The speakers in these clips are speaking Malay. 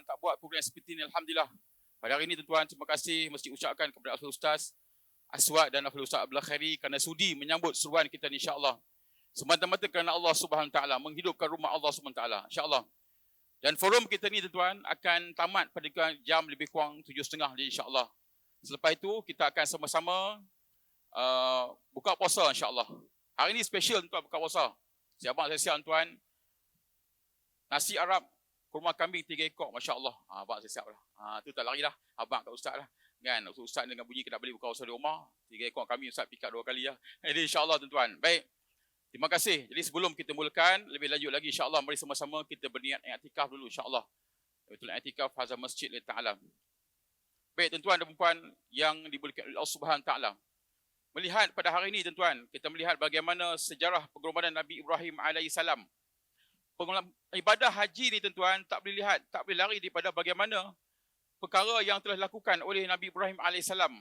tuan-tuan tak buat program seperti ini, alhamdulillah. Pada hari ini tuan-tuan, terima kasih mesti ucapkan kepada Al Ustaz Aswad dan Al Ustaz Abdul Khairi kerana sudi menyambut seruan kita ni, insya-Allah. Semata-mata kerana Allah Subhanahu Wa Taala, menghidupkan rumah Allah Subhanahu Wa Taala, insya-Allah. Dan forum kita ni tuan-tuan akan tamat pada jam lebih kurang 7.30 insya-Allah. Selepas itu kita akan sama-sama buka puasa insya-Allah. Hari ini special tuan buka puasa. Siapa saya siap tuan? Nasi Arab, kurma kambing 3 ekor, masya-Allah. Abang saya siap lah. Tu tak lari dah. Abang kat ustaz lah. Kan ustaz dengan bunyi kita boleh buka puasa di rumah. 3 ekor kambing ustaz pikat 2 kali lah. Jadi insya-Allah tuan-tuan. Baik. Terima kasih. Jadi sebelum kita mulakan lebih lanjut lagi insya-Allah, mari sama-sama kita berniat i'tikaf dulu insya-Allah. Betul i'tikaf hazal masjid li ta'ala. Baik tuan-tuan dan puan yang dimuliakan oleh Allah Subhanahu taala. Melihat pada hari ini tuan-tuan, kita melihat bagaimana sejarah pengorbanan Nabi Ibrahim alaihissalam. Ibadah haji ni tuan-tuan tak boleh lihat, tak boleh lari daripada bagaimana perkara yang telah dilakukan oleh Nabi Ibrahim alaihissalam.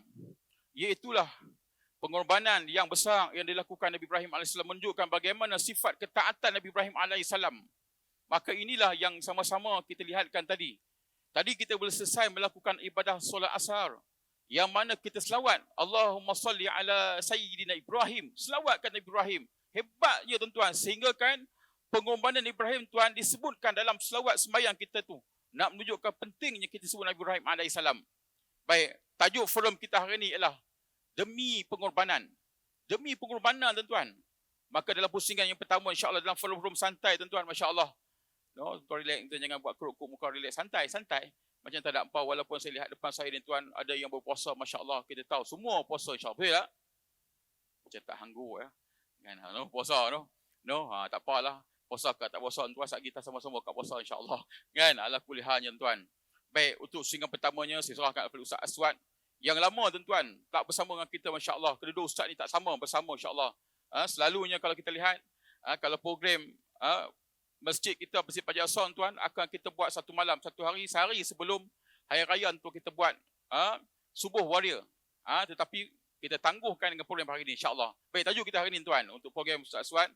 Iaitulah pengorbanan yang besar yang dilakukan Nabi Ibrahim alaihissalam, menunjukkan bagaimana sifat ketaatan Nabi Ibrahim alaihissalam. Maka inilah yang sama-sama kita lihatkan tadi. Tadi kita boleh selesai melakukan ibadah solat asar, yang mana kita selawat Allahumma salli ala Sayyidina Ibrahim, selawatkan Nabi Ibrahim. Hebatnya tuan-tuan, sehingga kan pengorbanan Ibrahim tuan disebutkan dalam selawat sembahyang kita tu, nak menunjukkan pentingnya kita sebut Nabi Ibrahim alaihissalam. Baik, tajuk forum kita hari ini ialah demi pengorbanan. Demi pengorbanan tuan-tuan. Maka dalam pusingan yang pertama insya-Allah dalam forum santai tuan-tuan, masya-Allah. No, tuan relax, tuan jangan buat keruk-keruk muka, relax, santai. Macam tak ada apa, walaupun saya lihat depan saya ni tuan ada yang berpuasa, masya-Allah, kita tahu semua puasa insya-Allah. Betul tak? Macam tak hanggu ya. Kan no, puasa no. No, tak apalah. Puasa ke tak puasa tuan, saat kita sama-sama kat puasa insya-Allah. Kan ala kulli halnya tuan. Baik, untuk singan pertamanya saya serahkan kepada Ustaz Aswad. Yang lama tuan-tuan tak bersama dengan kita, masya-Allah. Kedua ustaz ni tak sama bersama insya-Allah. Selalunya kalau kita lihat kalau program masjid kita bersih pagi asar tuan, akan kita buat satu malam, satu hari, sehari sebelum hari raya tu kita buat subuh waria. Tetapi kita tangguhkan dengan program hari ini insya-Allah. Baik, tajuk kita hari ini tuan untuk program Ustaz Aswad.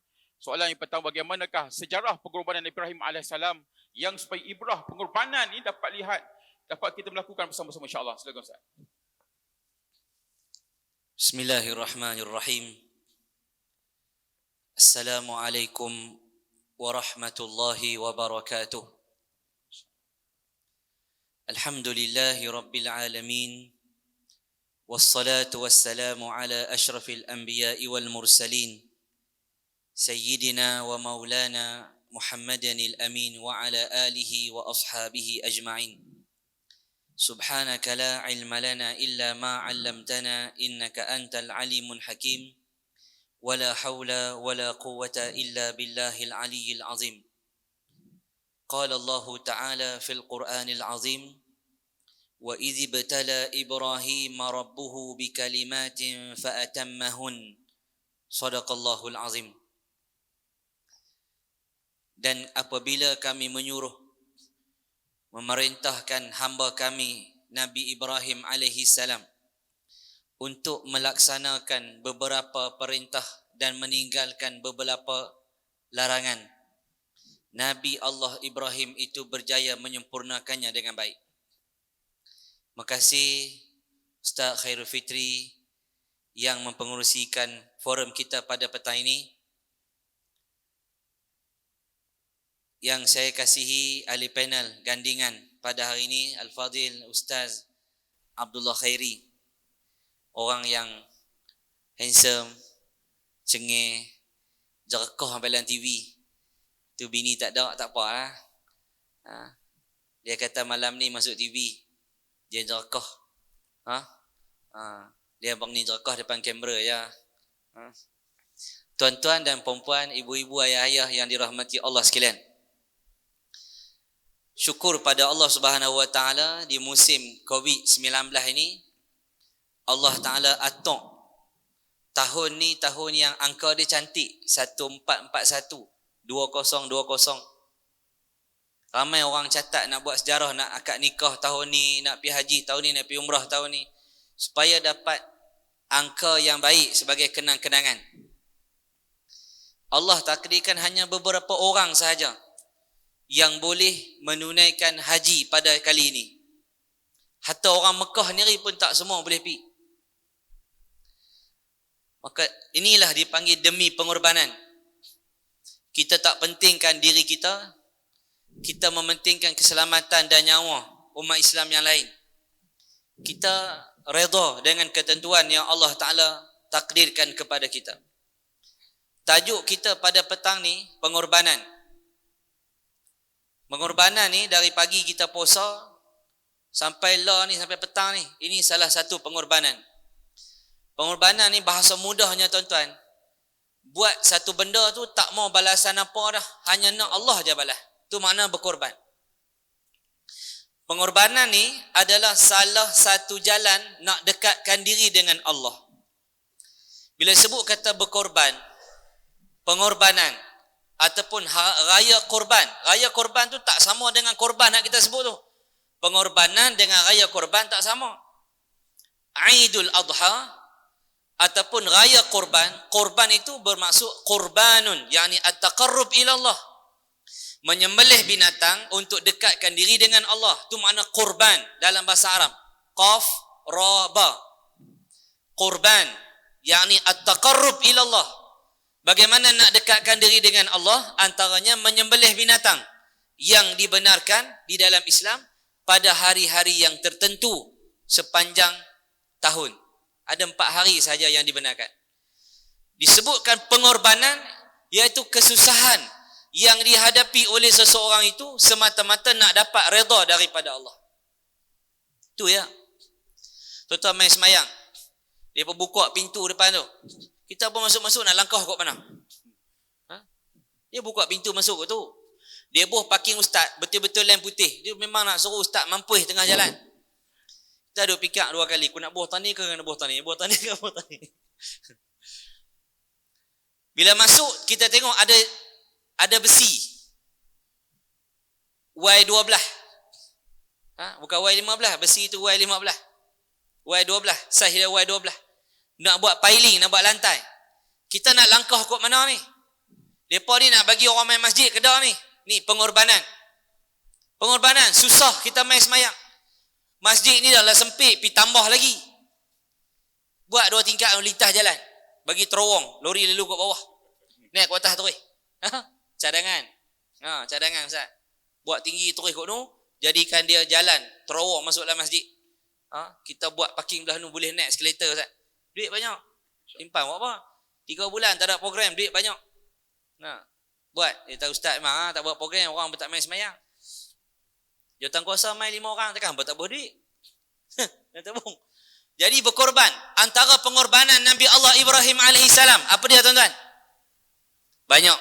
Soalan yang pertama, bagaimanakah sejarah pengorbanan Ibrahim alaihissalam yang supaya ibrah pengorbanan ini dapat kita melakukan bersama-sama insya-Allah. Silakan Ustaz. Bismillahirrahmanirrahim. Assalamualaikum warahmatullahi wabarakatuh. Alhamdulillahi rabbil alamin. Wassalatu wassalamu ala ashrafil anbiya'i wal mursalin. Sayyidina wa maulana Muhammadanil amin wa ala alihi wa ashabihi ajma'in. Subhanaka la ilma lana illa ma 'allamtana innaka antal alimul hakim. Wala haula wala quwwata illa billahil aliyyil azim. Qala Allah Ta'ala fil Qur'anil azim, wa idh ibtala Ibrahima rabbuhu bikalimatin fa atammahun. Shadaqallahul azim. Dan apabila kami menyuruh, memerintahkan hamba kami Nabi Ibrahim alaihi salam untuk melaksanakan beberapa perintah dan meninggalkan beberapa larangan, Nabi Allah Ibrahim itu berjaya menyempurnakannya dengan baik. Makasih Ustaz Khairul Fitri yang mempengerusikan forum kita pada petang ini. Yang saya kasihi ahli panel gandingan pada hari ini, Al-Fadhil Ustaz Abdullah Khairi. Orang yang handsome, cengih, jerkah sampai dalam TV. Tu bini tak ada, tak apa lah. Dia kata malam ni masuk TV, dia jerkah. Dia abang ni jerkah depan kamera ya. Tuan-tuan dan puan-puan, ibu-ibu, ayah-ayah yang dirahmati Allah sekalian. Syukur pada Allah Subhanahu Wa Taala di musim COVID-19 ini, Allah Ta'ala atok tahun ni tahun yang angka dia cantik, 1441, 2020. Ramai orang catat nak buat sejarah, nak akad nikah tahun ni, nak pergi haji tahun ni, nak pergi umrah tahun ni, supaya dapat angka yang baik sebagai kenang-kenangan. Allah takdirkan hanya beberapa orang sahaja yang boleh menunaikan haji pada kali ini. Hatta orang Mekah ni pun tak semua boleh pergi. Maka inilah dipanggil demi pengorbanan. Kita tak pentingkan diri kita, kita mementingkan keselamatan dan nyawa umat Islam yang lain. Kita redha dengan ketentuan yang Allah Ta'ala takdirkan kepada kita. Tajuk kita pada petang ni, pengorbanan. Pengorbanan ni dari pagi kita puasa sampai lah ni, sampai petang ni. Ini salah satu pengorbanan. Pengorbanan ni bahasa mudahnya tuan-tuan. Buat satu benda tu tak mau balasan apa dah. Hanya nak Allah je balas. Itu makna berkorban. Pengorbanan ni adalah salah satu jalan nak dekatkan diri dengan Allah. Bila sebut kata berkorban, pengorbanan ataupun raya korban. Raya korban tu tak sama dengan korban yang kita sebut tu. Pengorbanan dengan raya korban tak sama. Aidul Adha ataupun raya korban, korban itu bermaksud korbanun, yakni at-taqarrub ila Allah. Menyembelih binatang untuk dekatkan diri dengan Allah. Itu makna korban dalam bahasa Arab. Qaf, ra, ba. Korban, yakni at-taqarrub ila Allah. Bagaimana nak dekatkan diri dengan Allah? Antaranya menyembelih binatang yang dibenarkan di dalam Islam pada hari-hari yang tertentu sepanjang tahun. Ada 4 hari sahaja yang dibenarkan. Disebutkan pengorbanan iaitu kesusahan yang dihadapi oleh seseorang itu semata-mata nak dapat redha daripada Allah. Itu ya. Tuan-tuan main semayang. Dia pun buka pintu depan tu. Kita pun masuk-masuk nak langkah kot mana? Dia buka pintu masuk kot tu. Dia buh parking ustaz, betul-betul lamp putih. Dia memang nak suruh ustaz mampuh tengah jalan. Kita duk fikir 2 kali, aku nak buah tani ke nak buah tani? Buah tani ke buah tani? Bila masuk, kita tengok ada besi. Y12. Bukan Y15, besi itu Y15. Y12, saiz dia Y12. Nak buat piling, nak buat lantai. Kita nak langkah kot mana ni? Depa ni nak bagi orang main masjid ke dah ni? Ni pengorbanan. Pengorbanan, susah kita main semayang. Masjid ni dah lah sempit, pergi tambah lagi. Buat 2 tingkat lintas jalan. Bagi terowong, lori lalu kat bawah. Naik ke atas terus. Cadangan. Cadangan Ustaz. Buat tinggi terus kat tu, jadikan dia jalan, terowong masuk dalam masjid. Kita buat parking belah tu, boleh naik eskalator Ustaz. Duit banyak. Simpan buat apa? 3 bulan tak ada program, duit banyak. Buat. Dia tahu Ustaz memang tak buat program, orang tak main semayang. Jawatan kuasa main 5 orang, takkan tak boleh duit. Tabung. Jadi berkorban. Antara pengorbanan Nabi Allah Ibrahim AS. Apa dia tuan-tuan? Banyak.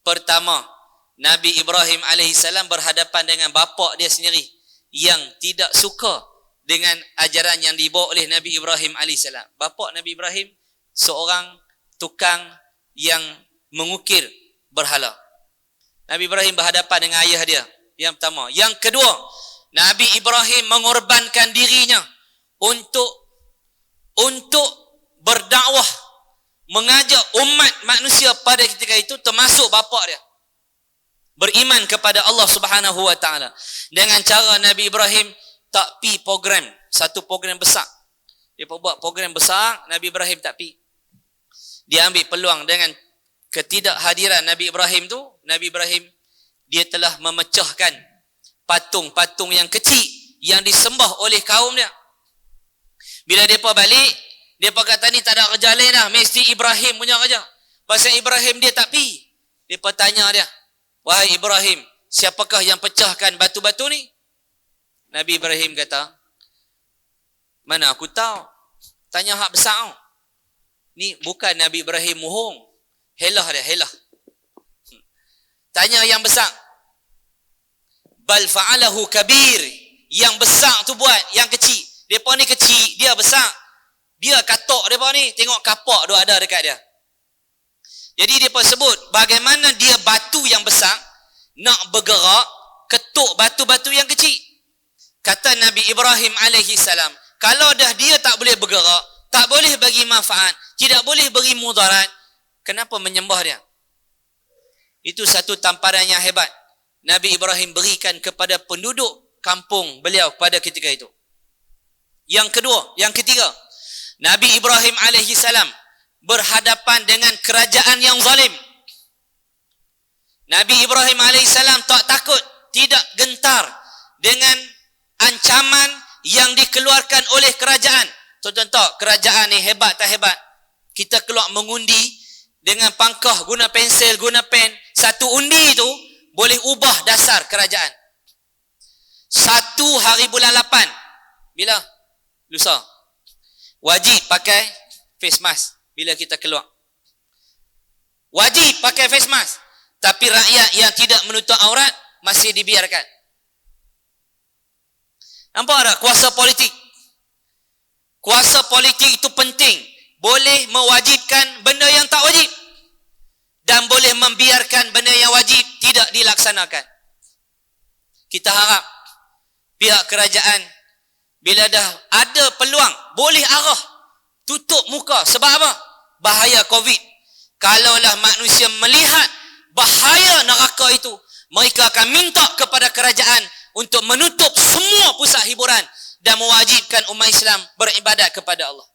Pertama, Nabi Ibrahim AS berhadapan dengan bapa dia sendiri yang tidak suka dengan ajaran yang dibawa oleh Nabi Ibrahim AS. Bapa Nabi Ibrahim seorang tukang yang mengukir berhala. Nabi Ibrahim berhadapan dengan ayah dia. Yang pertama. Yang kedua, Nabi Ibrahim mengorbankan dirinya untuk berdakwah, mengajak umat manusia pada ketika itu termasuk bapa dia beriman kepada Allah Subhanahu wa taala. Dengan cara Nabi Ibrahim tak pi program, satu program besar. Dia buat program besar, Nabi Ibrahim tak pi. Dia ambil peluang dengan ketidakhadiran Nabi Ibrahim tu, Nabi Ibrahim dia telah memecahkan patung-patung yang kecil yang disembah oleh kaum dia. Bila mereka balik, mereka kata ni tak ada kerja lain dah, mesti Ibrahim punya kerja. Pasal Ibrahim dia tak pi. Mereka tanya dia, wahai Ibrahim, siapakah yang pecahkan batu-batu ni? Nabi Ibrahim kata, mana aku tahu? Tanya hak besar. Ni bukan Nabi Ibrahim mohong. Helah dia, helah. Tanya yang besar. Bal fa'alahu kabir. Yang besar tu buat, yang kecil. Depa ni kecil, dia besar. Dia katok depa ni, tengok kapak tu ada dekat dia. Jadi depa sebut bagaimana dia batu yang besar nak bergerak ketuk batu-batu yang kecil. Kata Nabi Ibrahim alaihi salam, kalau dah dia tak boleh bergerak, tak boleh bagi manfaat, tidak boleh beri mudarat, kenapa menyembah dia? Itu satu tamparan yang hebat. Nabi Ibrahim berikan kepada penduduk kampung beliau pada ketika itu. Yang ketiga, Nabi Ibrahim alaihi salam berhadapan dengan kerajaan yang zalim. Nabi Ibrahim alaihi salam tak takut, tidak gentar dengan ancaman yang dikeluarkan oleh kerajaan. Tuan-tuan tahu kerajaan ni hebat tak hebat? Kita keluar mengundi dengan pangkah, guna pensel, guna pen. Satu undi itu boleh ubah dasar kerajaan. 1 hari bulan 8. Bila? Lusa. Wajib pakai face mask bila kita keluar. Wajib pakai face mask. Tapi rakyat yang tidak menutup aurat masih dibiarkan. Nampak tak kuasa politik? Kuasa politik itu penting. Boleh mewajibkan benda yang tak wajib. Dan boleh membiarkan benda yang wajib tidak dilaksanakan. Kita harap pihak kerajaan bila dah ada peluang boleh arah tutup muka. Sebab apa? Bahaya COVID. Kalaulah manusia melihat bahaya neraka itu, mereka akan minta kepada kerajaan untuk menutup semua pusat hiburan dan mewajibkan umat Islam beribadat kepada Allah.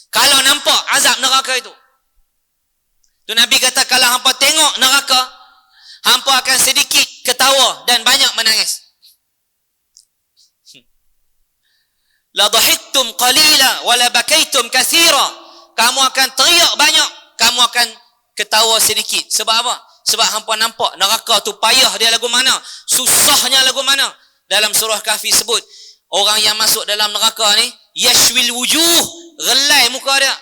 Kalau nampak azab neraka itu, tu Nabi kata kalau hampa tengok neraka, hampa akan sedikit ketawa dan banyak menangis. La dhahiktum qalila wa la bakaitum katsira. Kamu akan teriak banyak, kamu akan ketawa sedikit. Sebab apa? Sebab hampa nampak neraka tu payah dia lagu mana, susahnya lagu mana. Dalam surah Kahfi sebut orang yang masuk dalam neraka ni yashwil wujuh, gelai muka dia.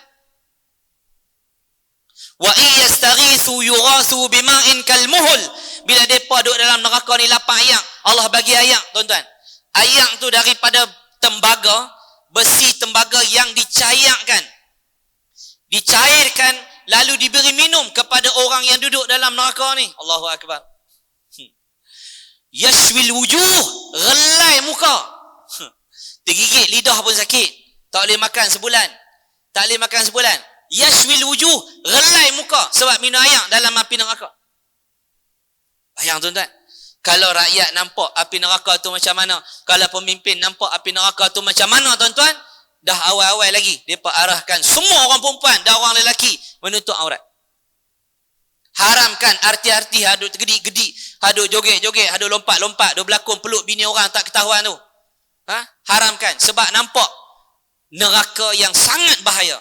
Wa iyastaghithu yughathu bima'in kalmuhul. Bila depa duduk dalam neraka ni lapar ayak, Allah bagi ayak, tuan-tuan. Ayak tu daripada tembaga, besi tembaga yang dicairkan lalu diberi minum kepada orang yang duduk dalam neraka ni. Allahu akbar. Yashwil wujuh, gelai muka. Tergigit lidah pun sakit. Tak boleh makan sebulan. Yashwil wujuh, gelai muka sebab minum air dalam api neraka. Bayang tuan-tuan. Kalau rakyat nampak api neraka tu macam mana, kalau pemimpin nampak api neraka tu macam mana, tuan-tuan, dah awal-awal lagi depa arahkan semua orang perempuan dan orang lelaki menutup aurat. Haramkan arti-arti hadut gedik-gedik, hadut joget-joget, hadut lompat-lompat, duk berlakon peluk bini orang tak ketahuan tu. Haramkan sebab nampak neraka yang sangat bahaya.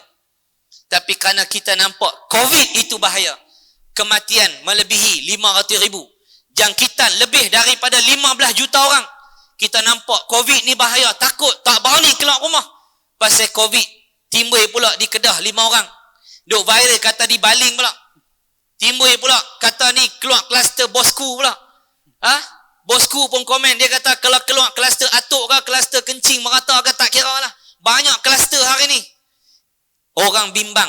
Tapi kerana kita nampak COVID itu bahaya, kematian melebihi 500,000, jangkitan lebih daripada 15 juta orang. Kita nampak COVID ni bahaya, takut, tak berani keluar rumah. Pasal COVID timbul pula di Kedah 5 orang. Duk viral kata di Baling pula. Timbul pula kata ni keluar kluster Bosku pula. Bosku pun komen, dia kata kalau keluar kluster atuk ke, kluster kencing merata ke, tak kira lah. Banyak kluster hari ni. Orang bimbang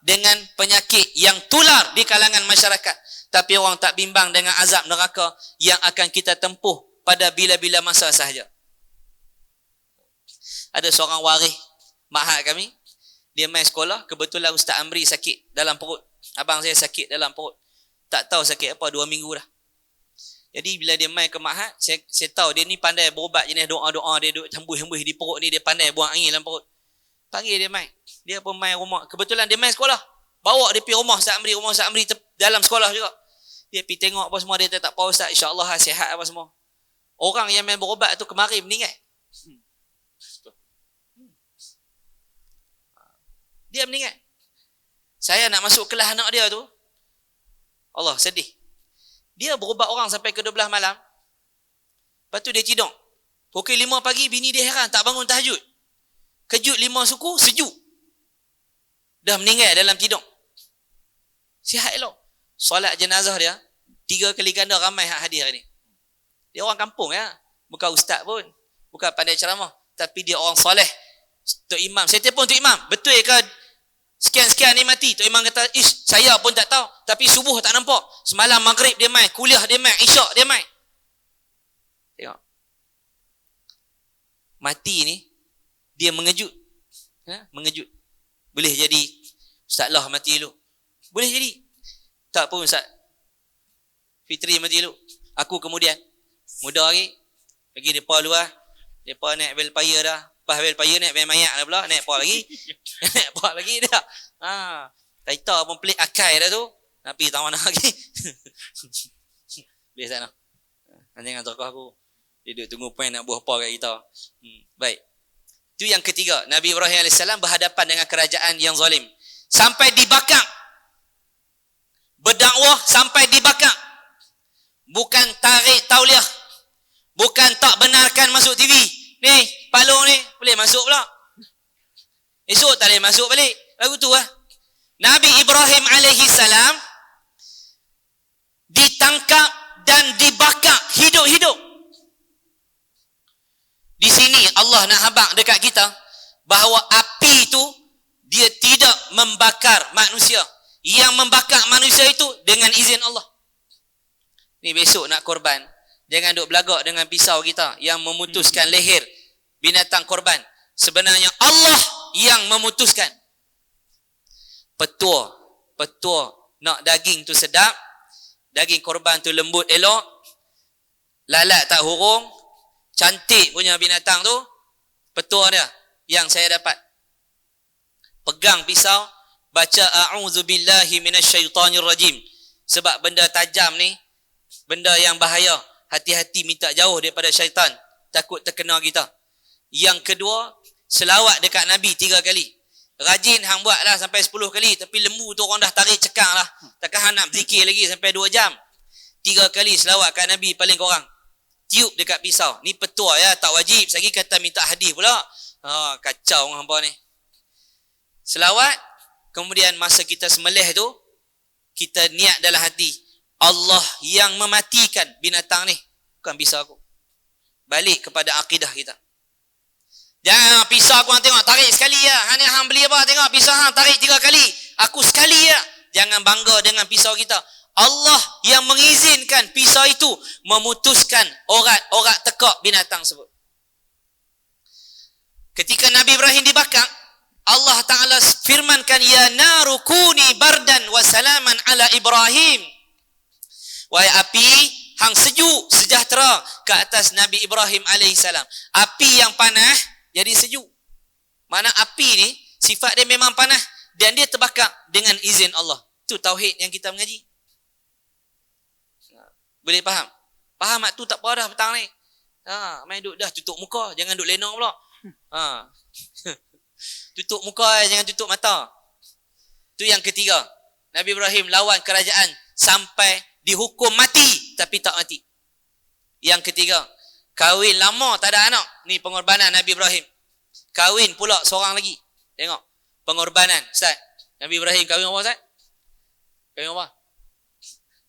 dengan penyakit yang tular di kalangan masyarakat. Tapi orang tak bimbang dengan azab neraka yang akan kita tempuh pada bila-bila masa sahaja. Ada seorang waris mahat kami, dia main sekolah, kebetulan Ustaz Amri sakit dalam perut. Abang saya sakit dalam perut. Tak tahu sakit apa, 2 minggu dah. Jadi bila dia main ke mahat, saya tahu dia ni pandai berubat jenis doa-doa, dia duk hembus-hembus di perut ni, dia pandai buang angin dalam perut. Panggil dia main. Dia pun main rumah. Kebetulan dia main sekolah. Bawa dia pergi rumah Ustaz Amri dalam sekolah juga. Dia pergi tengok apa semua, dia tak apa Ustaz, insya-Allah sihat apa semua. Orang yang main berubat tu kemarin meninggal. Dia meninggal. Saya nak masuk kelas anak dia tu, Allah sedih. Dia berubat orang sampai ke 12 malam. Lepas tu dia tidur. Pukul 5 pagi bini dia heran tak bangun tahajud. Kejut 5 suku sejuk. Dah meninggal dalam tidur. Sihat elok. Solat jenazah dia 3 kali ganda ramai hak hadir ni. Dia orang kampung ya. Bukan ustaz pun. Bukan pandai ceramah. Tapi dia orang soleh. Tok Imam. Saya telefon Tok Imam. Betul ke sekian-sekian ni mati? Tok Imam kata, saya pun tak tahu. Tapi subuh tak nampak. Semalam maghrib dia main. Kuliah dia main. Isyak dia main. Tengok. Mati ni, dia mengejut. Mengejut. Boleh jadi, Ustaz lah mati dulu. Boleh jadi. Tak pun Ustaz Fitri mati dulu. Aku kemudian muda lagi pergi depa luar. Depa naik bel paya dah. Pas bel paya naik bel mayat dah pula, naik apa lagi? Naik apa lagi dah. Taita pun pelik akai dah tu. Nak pergi tak mana lagi. Biasa nak. Nanti dengan tokoh aku. Dia duduk tunggu point nak buah apa kat kita. Baik. Itu yang ketiga. Nabi Ibrahim AS berhadapan dengan kerajaan yang zalim. Sampai dibakar. Berdakwah sampai dibakar. Bukan tarik tauliah. Bukan tak benarkan masuk TV. Ni, palung ni. Boleh masuk pula. Esok tak boleh masuk balik. Lagu tu lah. Nabi Ibrahim AS ditangkap dan dibakar hidup-hidup. Di sini Allah nak habaq dekat kita bahawa api itu dia tidak membakar manusia. Yang membakar manusia itu dengan izin Allah. Ni besok nak korban, jangan duk belagak dengan pisau kita yang memutuskan leher binatang korban. Sebenarnya Allah yang memutuskan. Petua nak daging tu sedap, daging korban tu lembut elok, lalat tak hurung, cantik punya binatang tu, petua dia yang saya dapat. Pegang pisau, baca a'udzubillahi minasyaitonirrajim. Sebab benda tajam ni, benda yang bahaya. Hati-hati minta jauh daripada syaitan. Takut terkena kita. Yang kedua, selawat dekat Nabi 3 kali. Rajin hang buat lah sampai 10 kali. Tapi lembu tu orang dah tarik cekang lah. Takkan hang nak zikir lagi sampai 2 jam. 3 kali selawat kat Nabi paling korang. Tiup dekat pisau. Ni petua ya, tak wajib. Sagi kata minta hadis pula. Kacau orang hampa ni. Selawat. Kemudian masa kita sembelih tu, kita niat dalam hati. Allah yang mematikan binatang ni. Bukan pisau aku. Balik kepada akidah kita. Jangan pisau aku hang tengok, tarik sekali ya. Hang beli apa? Tengok pisau hang tarik 3 kali. Aku sekali ya. Jangan bangga dengan pisau kita. Allah yang mengizinkan pisau itu memutuskan orat tekak binatang tersebut. Ketika Nabi Ibrahim dibakar, Allah Ta'ala firmankan, ya naru kuni bardan wa salaman ala Ibrahim. Wahai api, hang sejuk, sejahtera ke atas Nabi Ibrahim alaihissalam. Api yang panas jadi sejuk. Mana api ni sifat dia memang panas dan dia terbakar dengan izin Allah. Itu tauhid yang kita mengaji. Boleh faham? Faham mak tu tak apa dah petang ni. Main duduk dah tutup muka, jangan duduk lenong pula. Tutup muka, jangan tutup mata. Itu yang ketiga. Nabi Ibrahim lawan kerajaan sampai dihukum mati tapi tak mati. Yang ketiga, kahwin lama tak ada anak. Ni pengorbanan Nabi Ibrahim. Kahwin pula seorang lagi. Tengok, pengorbanan. Ustaz, Nabi Ibrahim kahwin apa Ustaz? Kahwin apa?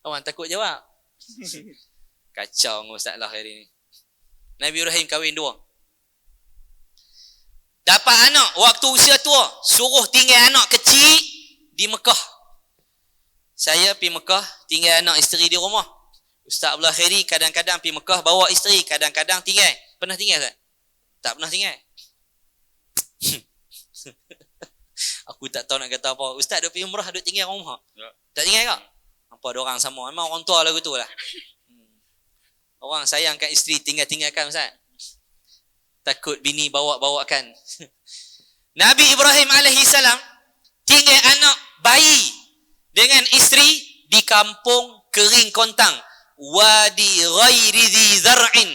Orang takut jawab. Kacau dengan Ustaz lah hari ni. Nabi Ibrahim kahwin 2. Dapat anak waktu usia tua, suruh tinggal anak kecil di Mekah. Saya pergi Mekah, tinggal anak isteri di rumah. Ustaz Abdullah Khairi kadang-kadang pergi Mekah bawa isteri, kadang-kadang tinggal. Pernah tinggal tak? Tak pernah tinggal. Aku tak tahu nak kata apa. Ustaz duk pergi umrah, duk tinggal rumah. Ya. Tak tinggal tak? Apa ada orang sama? Memang orang tua lagu tu lah. Orang sayangkan isteri, tinggal-tinggalkan Ustaz. Takut bini bawa-bawakan. Nabi Ibrahim alaihissalam tinggal anak bayi dengan isteri di kampung kering kontang. Wadi ghairi dhi zar'in.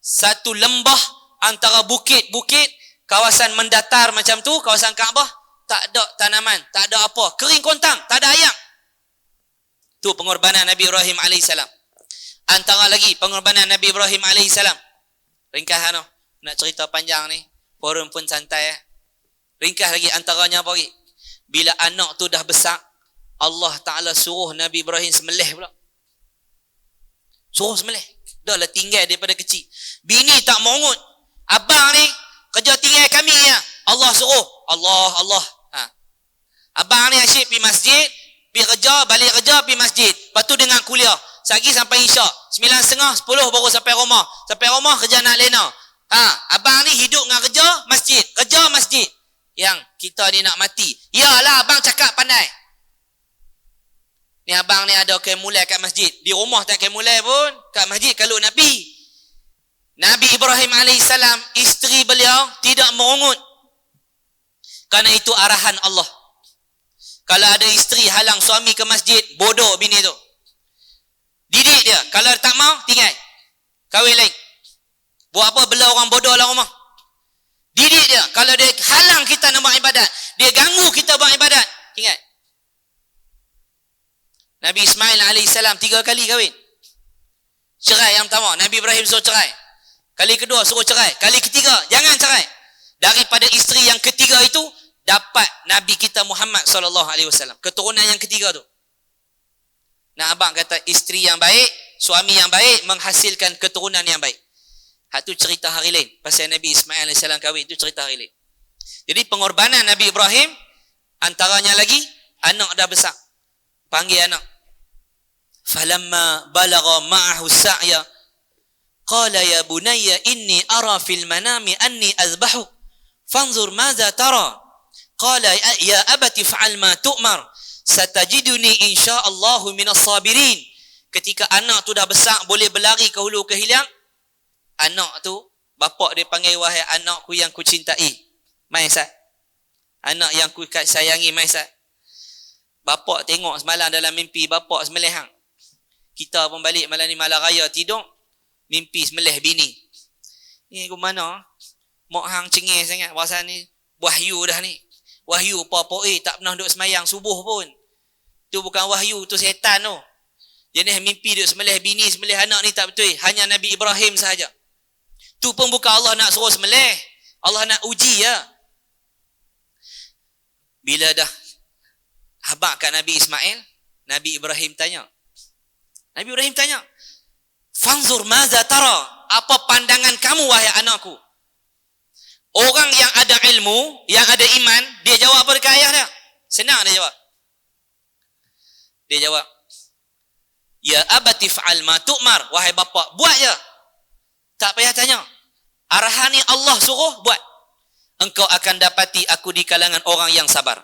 Satu lembah antara bukit-bukit, kawasan mendatar macam tu, kawasan Kaabah, tak ada tanaman, tak ada apa. Kering kontang, tak ada ayam. Tu pengorbanan Nabi Ibrahim alaihissalam. Antara lagi pengorbanan Nabi Ibrahim alaihissalam. Ringkas nak cerita panjang ni, forum pun santai. Ringkas lagi antaranya apa lagi? Bila anak tu dah besar, Allah Ta'ala suruh Nabi Ibrahim sembelih pula. Suruh sembelih. Dah lah tinggal daripada kecil. Bini tak mongut. Abang ni kerja tinggal kami ya. Allah suruh. Allah. Abang ni asyik pergi masjid, pergi kerja, balik kerja, pergi masjid. Lepas tu dengan kuliah. Sagi sampai isyak. 9.30, 10 baru sampai rumah. Sampai rumah kerja nak lena. Abang ni hidup dengan kerja masjid. Yang kita ni nak mati. Yalah abang cakap pandai. Ni Ni abang ni ada kain mulai kat masjid. Di rumah tak kain mulai pun. Kat masjid kalau Nabi. Nabi Ibrahim AS, isteri beliau tidak merungut. Kerana itu arahan Allah. Kalau ada isteri halang suami ke masjid, bodoh bini tu. Didik dia. Kalau tak mau, tinggal. Kahwin lain. Buat apa bela orang bodoh dalam rumah? Didik dia. Kalau dia halang kita nak buat ibadat, dia ganggu kita buat ibadat, tinggal. Nabi Ismail AS 3 kali kahwin. Cerai yang pertama, Nabi Ibrahim suruh cerai. Kali kedua suruh cerai. Kali ketiga, jangan cerai. Daripada isteri yang ketiga itu, dapat Nabi kita Muhammad SAW. Keturunan yang ketiga tu. Nah, abang kata isteri yang baik, suami yang baik menghasilkan keturunan yang baik. Itu cerita hari lain. Pasal Nabi Ismail AS kahwin, itu cerita hari lain. Jadi pengorbanan Nabi Ibrahim, antaranya lagi, anak dah besar. Panggil anak. Falamma balagha ma'ahu sa'ya qala ya bunayya inni ara fil manami anni azbahuk fanzur madza tara qala ya abati fa'al ma tu'mar satajiduni insyaallah minas sabirin. Ketika anak tu dah besar, boleh berlari ke hulu ke hilang, anak tu bapak dia panggil, wahai anakku yang ku cintai, mai sat. Anak yang ku sayangi, mai sat. Bapak tengok semalam dalam mimpi bapak sembelih hang. Kita pun balik malam ni malam raya tidur, mimpi sembelih bini. Ni ke mana? Mak hang cengih sangat. Pasal ni wahyu dah ni. Wahyu apa-apa tak pernah duduk semayang subuh pun. Tu bukan wahyu, tu setan tu. Jenis mimpi duduk sembelih bini, sembelih anak ni tak betul. Hanya Nabi Ibrahim sahaja. Tu pun bukan Allah nak suruh sembelih. Allah nak uji ya. Bila dah habaq kat Nabi Ismail, Nabi Ibrahim tanya. Nabi Ibrahim tanya, "Fanzur maza tara?" Apa pandangan kamu wahai anakku? Orang yang ada ilmu, yang ada iman, dia jawab apa dekat ayah dia? Senang dia jawab. Dia jawab, "Ya abati fa'al ma tu'mar." Wahai bapa, buat je. Tak payah tanya. Arahan ni Allah suruh, buat. Engkau akan dapati aku di kalangan orang yang sabar.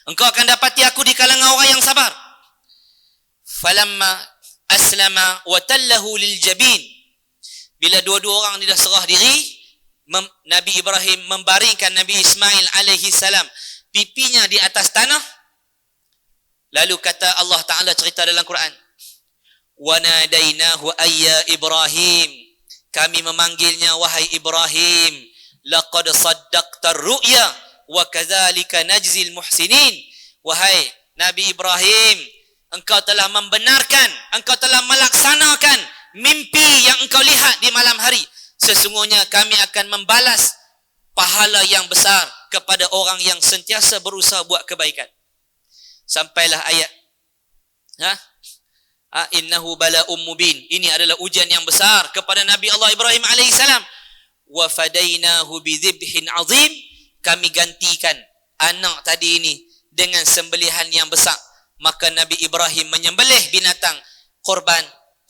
Engkau akan dapati aku di kalangan orang yang sabar. Falamma aslama wa tallahu lil jabin. Bila dua-dua orang ni dah serah diri, Nabi Ibrahim membaringkan Nabi Ismail alaihi salam pipinya di atas tanah. Lalu kata Allah Ta'ala cerita dalam Quran, wa nadainahu ayya Ibrahim. Kami memanggilnya, wahai Ibrahim, laqad saddaqta ar-ru'ya wa kadzalika najzil muhsinin. Wahai Nabi Ibrahim, engkau telah membenarkan, engkau telah melaksanakan mimpi yang engkau lihat di malam hari. Sesungguhnya kami akan membalas pahala yang besar kepada orang yang sentiasa berusaha buat kebaikan. Sampailah ayat, innahu bala'um mubin. Ini adalah ujian yang besar kepada Nabi Allah Ibrahim alaihissalam. Wa fadainahu bidzibhin azim. Kami gantikan anak tadi ini dengan sembelihan yang besar. Maka Nabi Ibrahim menyembelih binatang korban,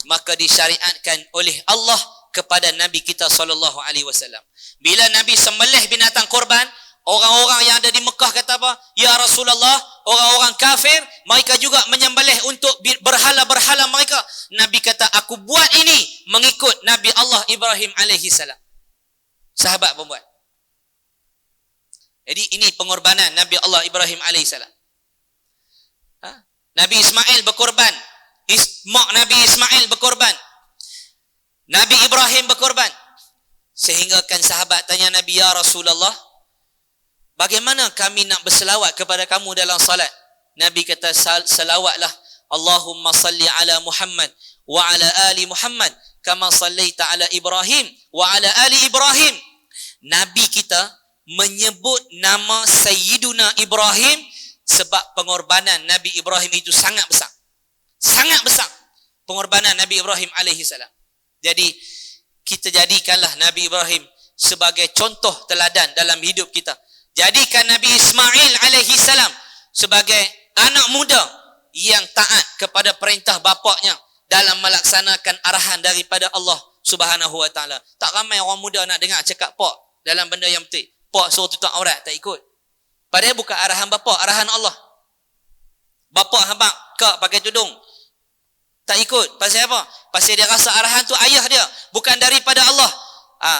maka disyariatkan oleh Allah kepada Nabi kita sallallahu alaihi wasallam. Bila Nabi sembelih binatang korban, orang-orang yang ada di Mekah kata apa? Ya Rasulullah, orang-orang kafir mereka juga menyembelih untuk berhala-berhala mereka. Nabi kata, aku buat ini mengikut Nabi Allah Ibrahim alaihi salam. Sahabat pun buat. Jadi ini pengorbanan Nabi Allah Ibrahim alaihi salam. Nabi Ismail berkorban. Mak Nabi Ismail berkorban. Nabi Ibrahim berkorban. Sehingga kan sahabat tanya Nabi, ya Rasulullah, bagaimana kami nak berselawat kepada kamu dalam salat? Nabi kata, selawatlah. Allahumma salli ala Muhammad wa ala ali Muhammad kama sallaita ala Ibrahim wa ala ali Ibrahim. Nabi kita menyebut nama Sayyiduna Ibrahim sebab pengorbanan Nabi Ibrahim itu sangat besar. Sangat besar pengorbanan Nabi Ibrahim alaihi salam. Jadi kita jadikanlah Nabi Ibrahim sebagai contoh teladan dalam hidup kita. Jadikan Nabi Ismail alaihi salam sebagai anak muda yang taat kepada perintah bapaknya dalam melaksanakan arahan daripada Allah Subhanahu wa taala. Tak ramai orang muda nak dengar cakap pak dalam benda yang betul. Pak suruh tutup aurat, tak ikut. Padahal bukan arahan bapa, arahan Allah. Bapa hamba kak pakai tudung. Tak ikut. Pasal apa? Pasal dia rasa arahan tu ayah dia, bukan daripada Allah.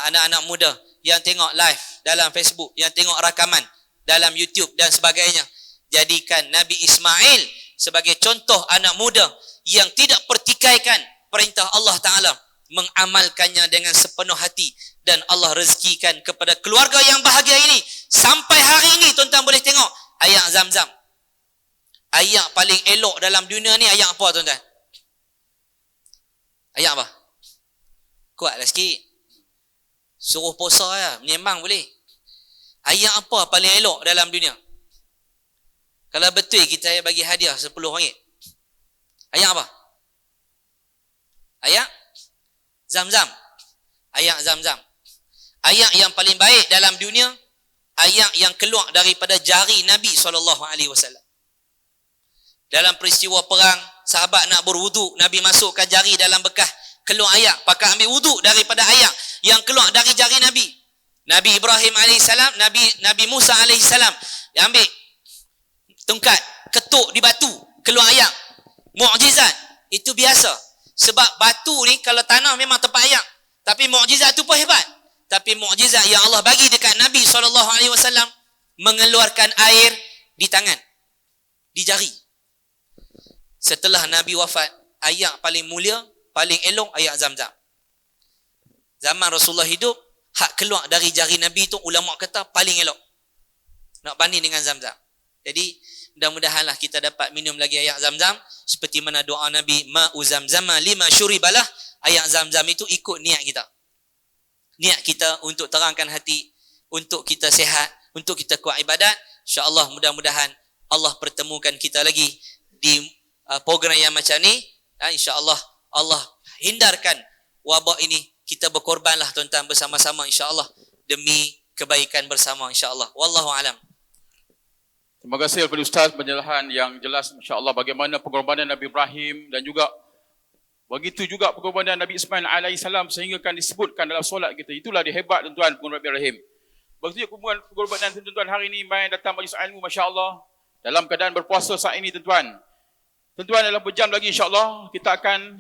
Anak-anak muda yang tengok live dalam Facebook, yang tengok rakaman dalam YouTube dan sebagainya, jadikan Nabi Ismail sebagai contoh anak muda yang tidak pertikaikan perintah Allah Ta'ala, mengamalkannya dengan sepenuh hati, dan Allah rezekikan kepada keluarga yang bahagia ini. Sampai hari ini tuan-tuan boleh tengok ayak Zam-Zam. Ayak paling elok dalam dunia ni ayak apa tuan-tuan? Ayak apa? Kuatlah sikit. Suruh puasa lah, menyembang boleh. Ayak apa paling elok dalam dunia? Kalau betul kita bagi hadiah RM10. Ayak apa? Ayak Zam-Zam. Ayak Zam-Zam. Ayak yang paling baik dalam dunia, ayak yang keluar daripada jari Nabi SAW. Dalam peristiwa perang, sahabat nak berwuduk, Nabi masukkan jari dalam bekas, keluar ayak, pakai ambil wuduk daripada ayak yang keluar dari jari Nabi. Nabi Ibrahim AS, Nabi Musa AS, dia ambil tongkat, ketuk di batu, keluar ayak. Mukjizat. Itu biasa. Sebab batu ni kalau tanah memang tempat ayak. Tapi mukjizat tu pun hebat. Tapi mukjizat yang Allah bagi dekat Nabi SAW, mengeluarkan air di tangan, di jari. Setelah Nabi wafat, ayak paling mulia, paling elok ayak Zam-Zam. Zaman Rasulullah hidup, hak keluar dari jari Nabi tu ulama kata paling elok. Nak banding dengan Zam-Zam. Jadi mudah-mudahanlah kita dapat minum lagi ayak Zam-Zam seperti mana doa Nabi, ma'u zamzama lima syuribalah. Ayak Zam-Zam itu ikut niat kita. Niat kita untuk terangkan hati, untuk kita sihat, untuk kita kuat ibadat. InsyaAllah mudah-mudahan Allah pertemukan kita lagi di program yang macam ni. InsyaAllah Allah hindarkan wabak ini. Kita berkorbanlah tuan-tuan bersama-sama insya-Allah demi kebaikan bersama insya-Allah. Wallahu alam. Terima kasih kepada Ustaz penjelasan yang jelas insya-Allah bagaimana pengorbanan Nabi Ibrahim dan juga begitu juga pengorbanan Nabi Ismail alaihissalam sehingga kan disebutkan dalam solat kita. Itulah dia hebat tuan-tuan pengorbanan Nabi Ibrahim. Begitu juga pengorbanan tuan-tuan hari ini main datang majlis ilmu masya-Allah dalam keadaan berpuasa saat ini tuan-tuan. Tuan-tuan dalam berjam lagi insya-Allah kita akan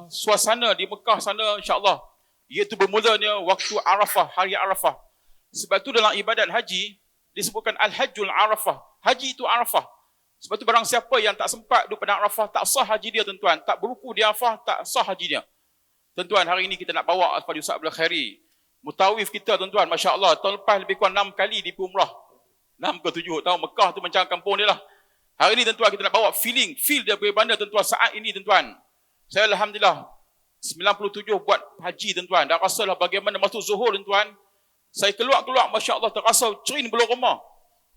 suasana di Mekah sana insya-Allah, iaitu bermulanya waktu Arafah, hari Arafah. Sebab itu dalam ibadat haji disebutkan Al-Hajjul Arafah. Haji itu Arafah. Sebab itu barang siapa yang tak sempat duduk pada Arafah, tak sah haji dia tuan-tuan. Tak beruku di Arafah, tak sah haji dia. Tuan-tuan, hari ini kita nak bawa kepada Ustaz Abdul Khairi. Mutawif kita tuan-tuan, masya-Allah, tahun lepas lebih kurang 6 kali di umrah. 6 ke 7 tahun Mekah tu macam kampung dia lah. Hari ini tuan-tuan kita nak bawa feel dia bagaimana tuan-tuan saat ini tuan-tuan. Saya alhamdulillah 97 buat haji tuan-tuan. Dah rasalah bagaimana masuk zuhur tuan-tuan. Saya keluar masya-Allah terasa cerin belum rumah.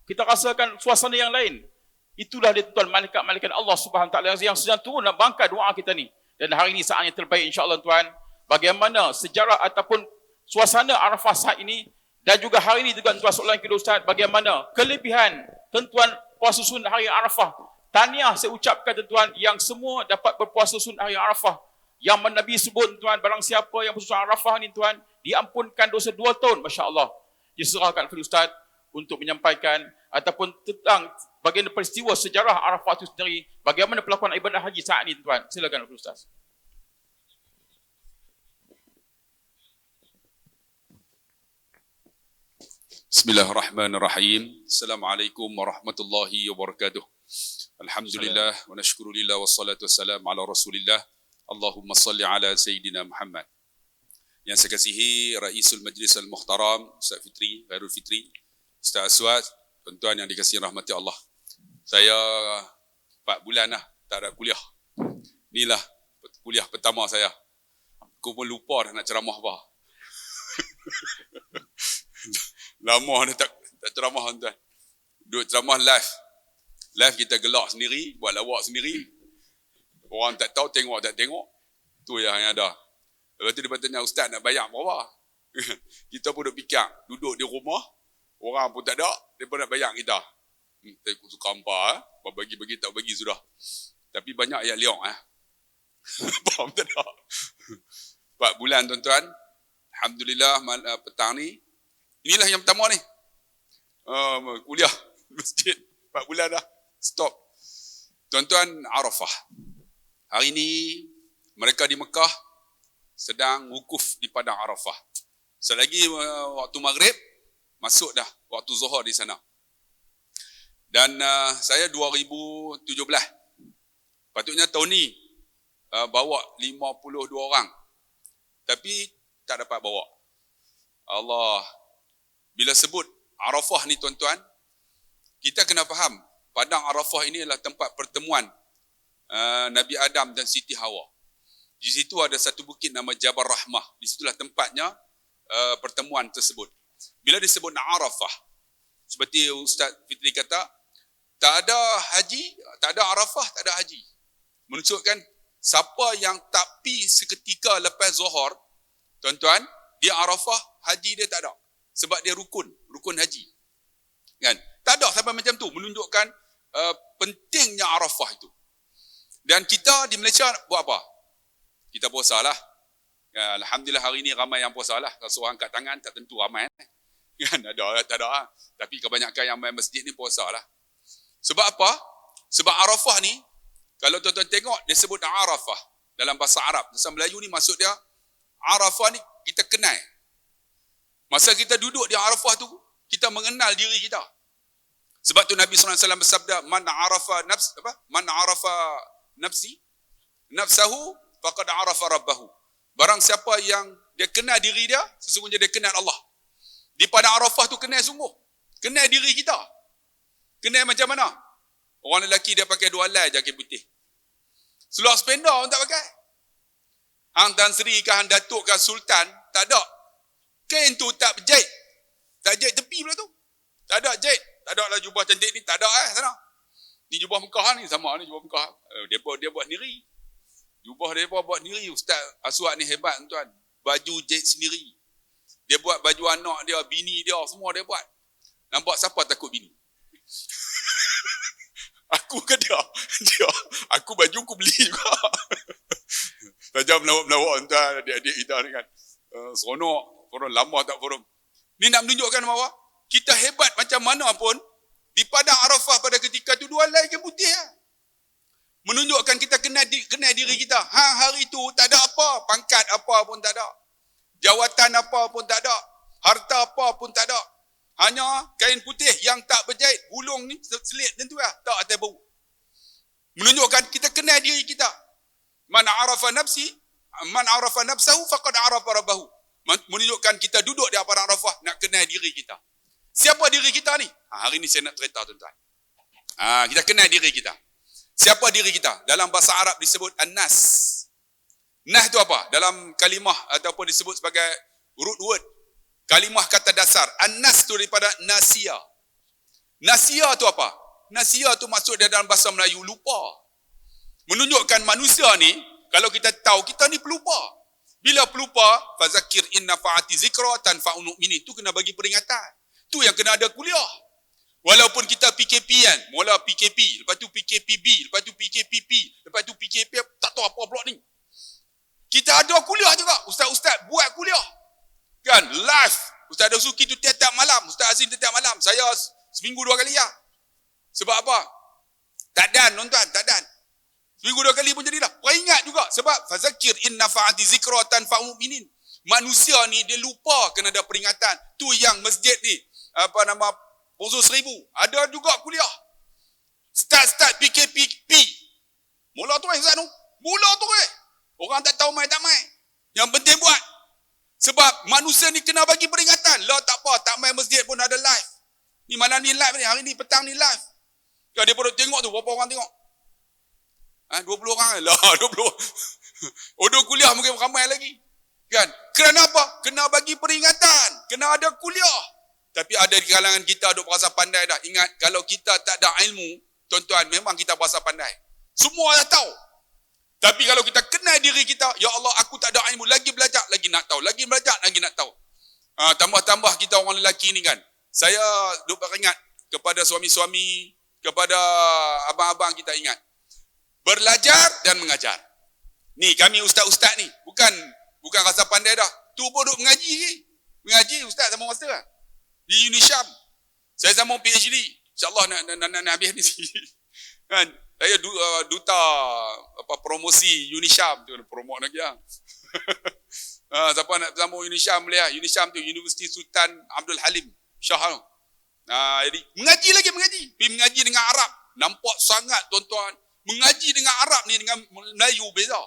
Kita rasakan suasana yang lain. Itulah dia tuan-tuan malaikat-malaikat Allah Subhanahu Wa Taala yang sedang turun dan bangkai doa kita ni. Dan hari ini saat yang terbaik insya-Allah tuan. Bagaimana sejarah ataupun suasana Arafah saat ini dan juga hari ini juga tuan soalan kita Ustaz, bagaimana kelebihan tuan-tuan puasa sunnah hari Arafah. Tahniah saya ucapkan tuan-tuan yang semua dapat berpuasa sunnah hari Arafah. Yang Nabi sebut tuan, barang siapa yang berpuasa Arafah ni tuan, diampunkan dosa 2 tahun, masya-Allah. Diserahkan kepada Ustaz untuk menyampaikan ataupun tentang bagian peristiwa sejarah Arafah itu sendiri, bagaimana pelakon ibadah haji saat ini tuan. Silakan kepada Ustaz. Bismillahirrahmanirrahim. Assalamualaikum warahmatullahi wabarakatuh. Alhamdulillah wa nashkurulillah wassalatu wassalamu ala Rasulillah. Allahumma salli ala Sayyidina Muhammad. Yang saya kasihi Raisul Majlis Al-Muhtaram Ustaz Fitri, Khairul Fitri, Ustaz Aswad, tuan-tuan yang dikasihi rahmati Allah. Saya 4 bulan dah tak ada kuliah. Inilah kuliah pertama saya. Aku pun lupa dah nak ceramah apa. Lama dah tak ceramah tuan. Duduk ceramah live. Live kita gelak sendiri, buat lawak sendiri. Orang tak tahu, tengok tak tengok. Tu yang ada. Lepas tu dia tanya, Ustaz nak bayar berapa? Kita pun duduk fikir, duduk di rumah. Orang pun tak ada, dia pun nak bayar kita. Kita suka hampa, bagi-bagi tak bagi sudah. Tapi banyak ayat liang. Faham tak ada? 4 bulan tuan-tuan. Alhamdulillah petang ni. Inilah yang pertama ni. Kuliah masjid 4 bulan dah. Stop. Tuan-tuan, Arafah. Hari ini mereka di Mekah sedang wukuf di padang Arafah. Selagi waktu maghrib, masuk dah waktu zuhur di sana. Dan saya 2017. Patutnya tahun ni bawa 52 orang. Tapi tak dapat bawa. Allah. Bila sebut Arafah ni tuan-tuan, kita kena faham, padang Arafah ini adalah tempat pertemuan Nabi Adam dan Siti Hawa. Di situ ada satu bukit nama Jabal Rahmah. Di situlah tempatnya pertemuan tersebut. Bila disebut Arafah, seperti Ustaz Fitri kata, tak ada haji, tak ada Arafah, tak ada haji. Menunjukkan siapa yang tak pi seketika lepas Zuhur, tuan-tuan, dia Arafah, haji dia tak ada. Sebab dia rukun haji. Kan? Tak ada sampai macam tu, menunjukkan pentingnya Arafah itu. Dan kita di Malaysia buat apa? Kita puasa lah. Ya, Alhamdulillah hari ni ramai yang puasa lah. Kalau seorang angkat tangan, tak tentu ramai. Kan? Ada, tak ada. Tapi kebanyakan yang main masjid ni puasa lah. Sebab apa? Sebab Arafah ni, kalau tuan-tuan tengok, dia sebut Arafah dalam bahasa Arab. Bahasa Melayu ni maksud dia, Arafah ni kita kenal. Masa kita duduk di Arafah tu, kita mengenal diri kita. Sebab tu Nabi SAW bersabda, Man arafa nafsahu, faqad arafa rabbahu. Barang siapa yang dia kenal diri dia, sesungguhnya dia kenal Allah. Di padang Arafah tu kenal sungguh. Kenal diri kita. Kenal macam mana? Orang lelaki dia pakai 2 helai jaket putih. Seluar sependa pun tak pakai. Hang Tan Sri ke hang Datuk ke Sultan, tak ada. Kain tu tak berjahit. Tak jahit tepi pula tu. Tak ada jahit. Tak ada lah jubah cantik ni. Tak ada sana. Ni jubah Mekah ni. Sama ni jubah Mekah. Dia buat sendiri. Jubah dia buat sendiri. Ustaz Aswad ni hebat tuan. Baju jahit sendiri. Dia buat baju anak dia, bini dia, semua dia buat. Nampak siapa takut bini? Aku ke dia? Aku baju aku beli juga. Saja melawak-melawak tuan. Adik-adik kita ni kan. Seronok. Forum lama tak forum. Ni nak menunjukkan bahawa kita hebat macam mana pun di padang Arafah pada ketika tu 2 helai ke putih lah. Menunjukkan kita kenal diri kita. Hari tu tak ada apa. Pangkat apa pun tak ada. Jawatan apa pun tak ada. Harta apa pun tak ada. Hanya kain putih yang tak berjahit. Gulung ni selit macam tu lah. Tak atas bau. Menunjukkan kita kenal diri kita. Man arafa nafsahu faqad arafa rabbahu. Menunjukkan kita duduk di padang Arafah nak kenal diri kita. Siapa diri kita ni? Hari ni saya nak cerita tuan-tuan. Kita kenal diri kita. Siapa diri kita? Dalam bahasa Arab disebut an-nas. Nas tu apa? Dalam kalimah ataupun disebut sebagai root word. Kalimah kata dasar. An-nas tu daripada nasia. Nasia tu apa? Nasia tu maksud dia dalam bahasa Melayu lupa. Menunjukkan manusia ni, kalau kita tahu kita ni pelupa. Bila pelupa, fazakir inna fa'ati zikra tanfa'un mu'minin. Tu kena bagi peringatan. Tu yang kena ada kuliah. Walaupun kita PKP kan, mula PKP, lepas tu PKPB, lepas tu PKPP, lepas tu PKP, tak tahu apa blok ni. Kita ada kuliah juga. Ustaz-ustaz buat kuliah. Kan, live. Ustaz Dasuki tu tiap-tiap malam. Ustaz Azim tiap malam. Saya seminggu 2 kali lah. Sebab apa? Tak dan, tuan-tuan, tak dan. Seminggu 2 kali pun jadilah. Peringat juga. Sebab fazakir inna fa'ati zikra tanfa'u mu'minin. Manusia ni dia lupa kena ada peringatan. Tu yang masjid ni. Pozo 1000. Ada juga kuliah. Start PKPP. Mula tu Ustaz tu. Mula tu orang tak tahu main tak main. Yang penting buat. Sebab manusia ni kena bagi peringatan. Lah tak apa. Tak main masjid pun ada live. Ni malam ni live ni. Hari ni petang ni live. Ya, dia pun tengok tu. Berapa orang tengok? 20 orang lah. 20. Dua kuliah mungkin ramai lagi. Kan? Kerana apa? Kena bagi peringatan. Kena ada kuliah. Tapi ada di kalangan kita duk berasa pandai dah. Ingat, kalau kita tak ada ilmu, tuan-tuan, memang kita berasa pandai. Semua dah tahu. Tapi kalau kita kenal diri kita, ya Allah, aku tak ada ilmu. Lagi belajar, lagi nak tahu. Lagi belajar, lagi nak tahu. Tambah-tambah kita orang lelaki ni kan. Saya duk beringat kepada suami-suami, kepada abang-abang kita ingat. Belajar dan mengajar. Ni kami ustaz-ustaz ni. Bukan rasa pandai dah. Tu pun duk mengaji. Mengaji ustaz sama master lah. Di Unisham. Saya sama PhD. InsyaAllah nak habis ni. Kan? Saya duta promosi Unisyam tu, promote lagi lah. Siapa nak bersama Unisyam boleh lah. Unisyam tu Universiti Sultan Abdul Halim Shah tu. Jadi mengaji. Pergi mengaji dengan Arab. Nampak sangat tuan-tuan. Mengaji dengan Arab ni dengan Melayu beza.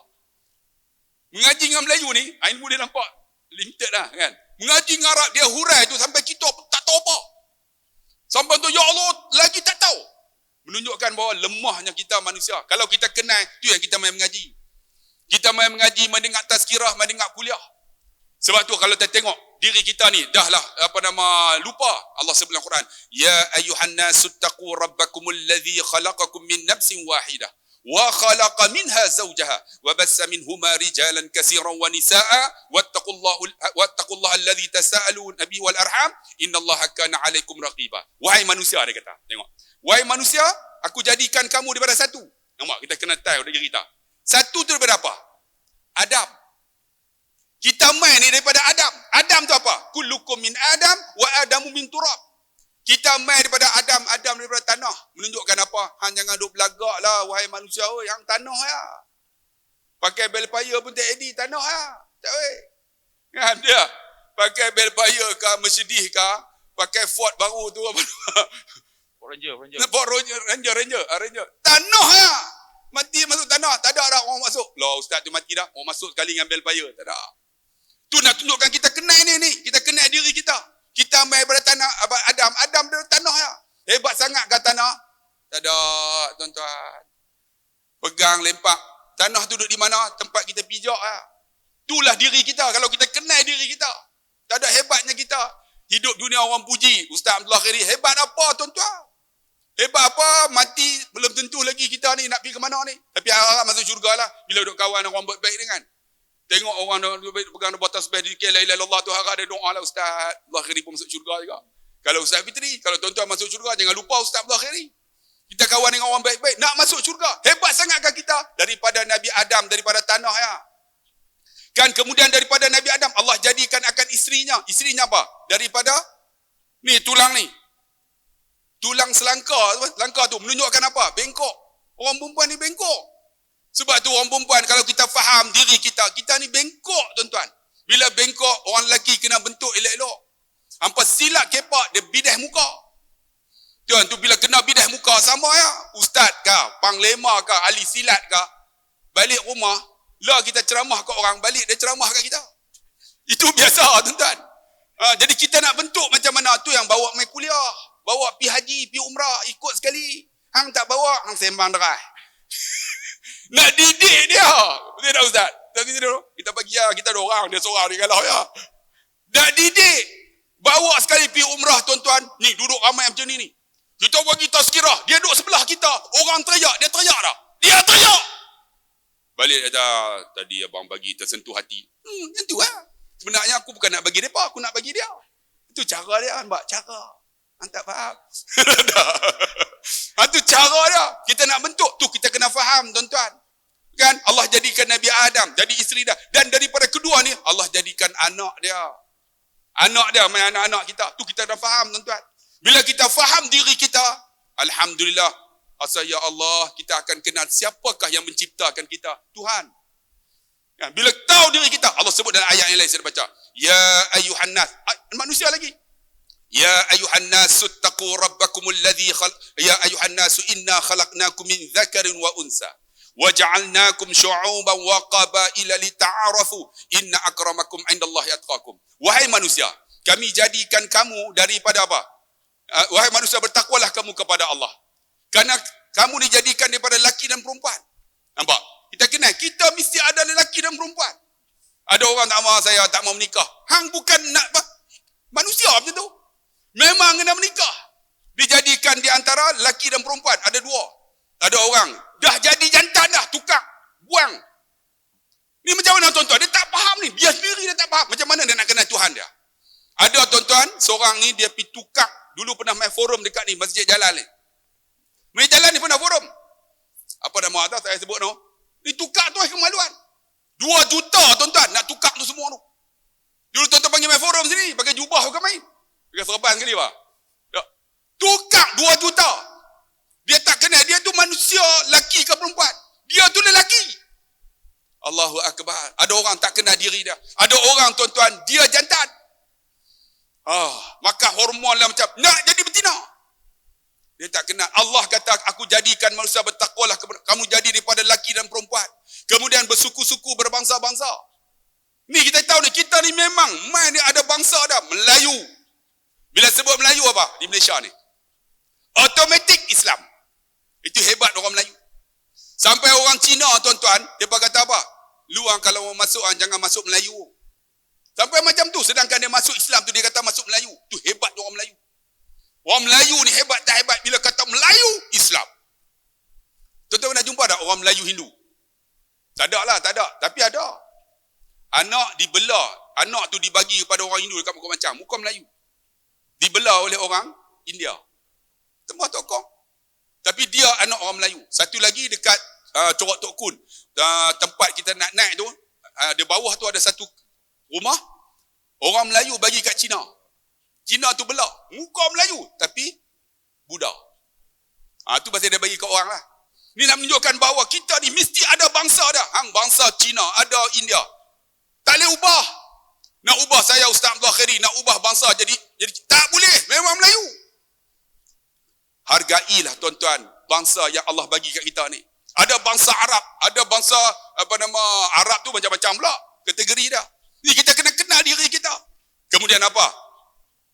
Mengaji dengan Melayu ni, ilmu dia nampak limited lah kan. Mengaji dengan Arab dia hurai tu sampai kita tak tahu apa. Sampai tu ya Allah lagi tak tahu. Menunjukkan bahawa lemahnya kita manusia. Kalau kita kenal, tu yang kita main mengaji. Kita main mengaji, mendengar tazkirah, mendengar kuliah. Sebab tu kalau kita tengok diri kita ni dahlah lupa. Allah sebut dalam Quran, ya ayyuhan nasu taqu rabbakumul ladzi khalaqakum min nafsin wahidah wa khalaqa minha zawjaha wa bassa minhuma rijalan katsiran wa nisaa wattaqullaha alladzi tasaalun bihi wal arham innallaha kana alaikum raqiba. Wahai manusia, dia kata, tengok. Wahai manusia, aku jadikan kamu daripada satu. Nampak kita kena tahu diri kita. Satu tu daripada apa? Adam. Kita main ni daripada Adam. Adam tu apa? Kullukum min Adam wa Adamu min turab. Kita main daripada Adam, Adam daripada tanah. Menunjukkan apa? Hang jangan duk belagak lah, wahai manusia. Hang tanah ya. Pakai bel paya pun tak edit tanah ya. Tak weh. Kan dia? Pakai bel paya ke, Mercedes ke, pakai Ford baru tu apa? Ranger. Tanah ya. Mati masuk tanah. Tak ada dah orang masuk. Lah ustaz tu mati dah. Orang masuk sekali dengan bel paya. Tak ada. Tu nak tunjukkan kita kenal ni. Kita kenal diri kita. Kita main daripada tanah Adam dari tanah ya. Hebat sangat ke tanah? Tak ada, tuan-tuan. Pegang, lempak. Tanah tu duduk di mana? Tempat kita pijak ya. Itulah diri kita. Kalau kita kenal diri kita. Tak ada hebatnya kita. Hidup dunia orang puji. Ustaz Abdullah Khairi. Hebat apa, tuan-tuan? Hebat apa? Mati belum tentu lagi kita ni nak pergi ke mana ni. Tapi harap masuk syurga lah. Bila duduk kawan orang baik dengan. Tengok orang pegang botol sebah di la ilaha illallah tu, harap ada doa lah Ustaz Abdullah Khairi pun masuk syurga juga. Kalau Ustaz Fitri, kalau tuan-tuan masuk syurga, jangan lupa Ustaz Abdullah Khairi. Kita kawan dengan orang baik-baik, nak masuk syurga. Hebat sangatkah kita? Daripada Nabi Adam, daripada tanah ya. Kan kemudian daripada Nabi Adam, Allah jadikan akan isterinya. Isterinya apa? Daripada ni tulang ni. Tulang selangkar tu menunjukkan apa? Bengkok. Orang perempuan ni bengkok. Sebab tu orang perempuan, kalau kita faham diri kita, kita ni bengkok, tuan-tuan. Bila bengkok, orang lelaki kena bentuk elok-elok. Hampa silap kepak, dia bidah muka. Tuan tu bila kena bidah muka sama ya. Ustaz ke, panglima ke, ahli silat ke, balik rumah, lah kita ceramah kat orang, balik dia ceramah kat kita. Itu biasa, tuan-tuan. Jadi kita nak bentuk macam mana? Tu yang bawa main kuliah, bawa pi haji, pi umrah, ikut sekali. Hang tak bawa, hang sembang derai. Nak didik dia. Betul tak Ustaz? Kita bagi ya, kita ada orang, dia seorang dia galau ya. Nak didik. Bawa sekali pergi umrah tuan-tuan. Ni duduk ramai macam ni. Kita bagi tazkirah. Dia duduk sebelah kita. Orang teriak, dia teriak dah. Dia teriak. Balik dia kata, tadi abang bagi tersentuh hati. Yang tu lah. Sebenarnya aku bukan nak bagi mereka, aku nak bagi dia. Itu cara dia, Mbak. Cara. Tak faham. Itu cara dia. Kita nak bentuk. Tu kita kena faham, tuan-tuan. Kan? Allah jadikan Nabi Adam. Jadi isteri dia. Dan daripada kedua ni, Allah jadikan anak dia. Anak dia, main anak-anak kita. Tu kita dah faham, tuan-tuan. Bila kita faham diri kita, alhamdulillah. Asal ya Allah, kita akan kenal siapakah yang menciptakan kita. Tuhan. Kan? Bila tahu diri kita, Allah sebut dalam ayat yang lain saya baca. Ya ayuhan nas. Manusia lagi. Ya ayuhan nasu taqu rabbakumul ladzi ya ayuhan nasu inna khalaqnakum min dzakarin wa unsa wa ja'alnakum syu'uban wa qabaila lita'arafu inna akramakum 'indallahi atqakum. Wahai manusia, kami jadikan kamu daripada apa? Wahai manusia, bertakwalah kamu kepada Allah. Karena kamu dijadikan daripada lelaki dan perempuan. Nampak? Kita kenal, kita mesti ada lelaki dan perempuan. Ada orang tak mahu saya tak mau menikah. Hang bukan nak apa? Manusia macam tu. Memang kena menikah. Dijadikan di antara lelaki dan perempuan. Ada dua. Ada orang. Dah jadi jantan dah. Tukar. Buang. Ni macam mana tuan-tuan? Dia tak faham ni. Dia sendiri dia tak faham. Macam mana dia nak kenal Tuhan dia? Ada tuan-tuan. Seorang ni dia pergi tukar. Dulu pernah main forum dekat ni. Masjid Jalal ni. Masjid Jalal ni pernah forum. Apa nama atas saya sebut no? Dia tukar tu kemaluan. 2 juta tuan-tuan. Nak tukar tu semua tu. Dulu tuan-tuan panggil main forum sini. Pakai jubah bukan main. Pakai serban sekali pak. Tukar 2 juta. Dia tak kenal. Dia tu manusia lelaki Ada orang tak kenal diri dia. Ada orang tuan-tuan, dia jantan. Makan hormon lah macam nak jadi betina. Dia tak kenal. Allah kata, aku jadikan manusia bertakwalah. Kamu jadi daripada lelaki dan perempuan. Kemudian bersuku-suku, berbangsa-bangsa. Ni kita tahu ni, kita ni memang main ni ada bangsa dah. Melayu. Bila sebut Melayu apa di Malaysia ni? Automatik Islam. Itu hebat orang Melayu. Sampai orang Cina tuan-tuan, dia kata apa? Lu kalau mau masuk jangan masuk Melayu. Sampai macam tu. Sedangkan dia masuk Islam tu dia kata masuk Melayu. Tu hebat orang Melayu. Orang Melayu ni hebat tak hebat bila kata Melayu Islam. Tuan-tuan pernah jumpa tak orang Melayu Hindu? Tak ada lah, tak ada. Tapi ada. Anak dibelah. Anak tu dibagi kepada orang Hindu dekat muka macam. Muka Melayu. Dibelah oleh orang India. Semua tokoh. Tapi dia anak orang Melayu. Satu lagi dekat Corak Tok Kun. Tempat kita nak naik tu. Di bawah tu ada satu rumah. Orang Melayu bagi kat Cina. Cina tu belah. Muka Melayu. Tapi Buddha. Tu pasal dia bagi kat orang lah. Ni nak menunjukkan bahawa kita ni mesti ada bangsa dah. Bangsa Cina, ada India. Tak boleh ubah. Nak ubah saya Ustaz Abdul Khairi, nak ubah bangsa jadi tak boleh. Memang Melayu. Hargailah tuan-tuan bangsa yang Allah bagi kat kita ni. Ada bangsa Arab, ada bangsa Arab tu macam-macam pula kategori dah. Ni kita kena kenal diri kita. Kemudian apa?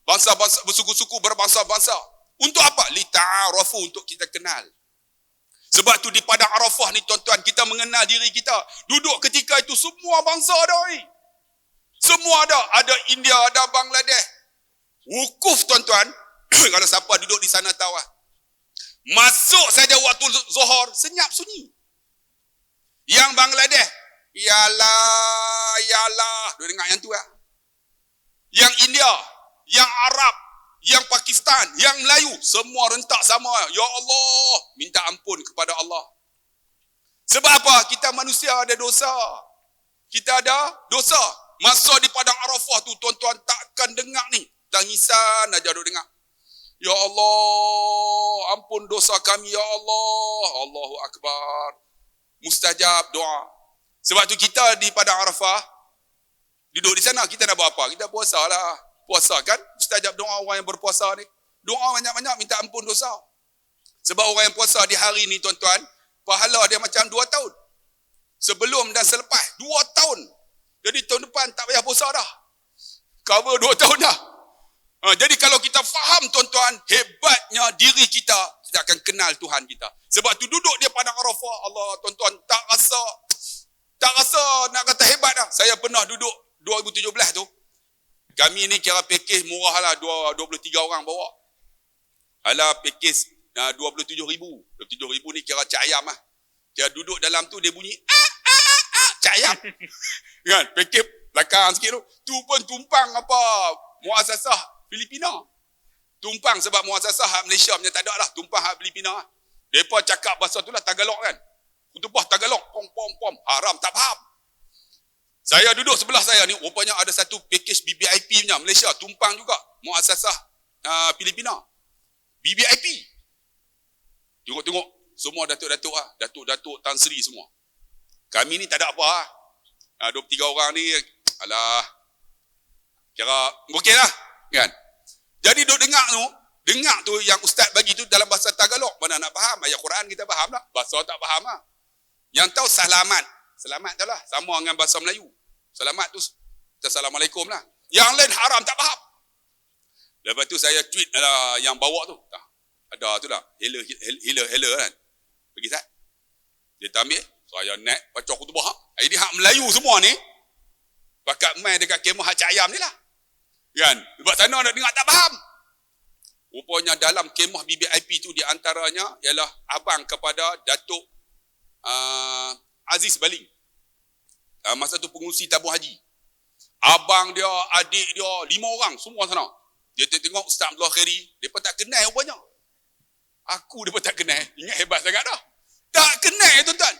Bangsa-bangsa bersuku-suku, berbangsa-bangsa. Untuk apa? Lita'arafu, untuk kita kenal. Sebab tu di padang Arafah ni tuan-tuan, kita mengenal diri kita. Duduk ketika itu semua bangsa ada ni. Semua ada. Ada India, ada Bangladesh. Wukuf tuan-tuan. Kalau siapa duduk di sana tahu lah. Masuk saja waktu Zuhur, senyap sunyi. Yang Bangladesh, yalah. Dia dengar yang tu lah. Yang India, yang Arab, yang Pakistan, yang Melayu, semua rentak sama. Ya Allah, minta ampun kepada Allah. Sebab apa? Kita manusia ada dosa. Kita ada dosa. Masa di padang Arafah tu, tuan-tuan takkan dengar ni. Tangisan aja duk dengar. Ya Allah, ampun dosa kami ya Allah. Allahu Akbar. Mustajab doa. Sebab tu kita di padang Arafah, duduk di sana, kita nak buat apa? Kita puasa lah. Puasa kan? Mustajab doa orang yang berpuasa ni. Doa banyak-banyak minta ampun dosa. Sebab orang yang puasa di hari ni tuan-tuan, pahala dia macam 2 tahun. Sebelum dan selepas 2 tahun. Jadi tahun depan tak payah puasa dah. Cover 2 tahun dah. Jadi kalau kita faham tuan-tuan, hebatnya diri kita, kita akan kenal Tuhan kita. Sebab tu duduk dia padang Arafah, Allah tuan-tuan tak rasa nak kata hebat dah. Saya pernah duduk 2017 tu. Kami ni kira pakej murah lah, 23 orang bawa. Alah pakej 27,000. 27,000 ni kira cak ayam lah. Kira duduk dalam tu dia bunyi cak ayam. Kan? Pakej belakang sikit tu. Tu pun tumpang apa? Muasasah Filipina. Tumpang sebab muasasah hak Malaysia punya tak ada lah. Tumpang hak Filipina lah. Mereka cakap bahasa tu lah Tagalog kan. Kutubah Tagalog. Pom. Haram tak faham. Saya duduk sebelah saya ni. Rupanya ada satu package BBIP punya Malaysia. Tumpang juga. Muasasah Filipina. BBIP. Tengok-tengok. Semua datuk-datuk lah. Datuk-datuk Tan Sri semua. Kami ni tak ada apa lah. 23 orang ni. Alah. Kira okey lah. Kan? Jadi duk dengar tu yang ustaz bagi tu dalam bahasa Tagalog. Mana nak faham? Ayat Quran kita faham lah. Bahasa tak faham lah. Yang tahu salamat. Selamat tu lah. Sama dengan bahasa Melayu. Selamat tu Assalamualaikum lah. Yang lain haram tak faham. Lepas tu saya tweet yang bawa tu. Ada tu lah. Hela kan. Pergi Ustaz. Dia ambil. Saya naik baca khutbah. Ini hak Melayu semua ni. Bakat main dekat kemah hak cak ayam ni lah. Kan? Sebab sana nak dengar tak faham. Rupanya dalam kemah BBIP tu di antaranya ialah abang kepada Datuk Aziz Baling. Masa tu pengurusi tabung haji. Abang dia, adik dia, 5 orang semua sana. Dia tengok Ustaz Abdul Khairi, depa tak kenal rupanya. Aku depa tak kenal. Ingat hebat sangat dah. Tak kenal tuan-tuan.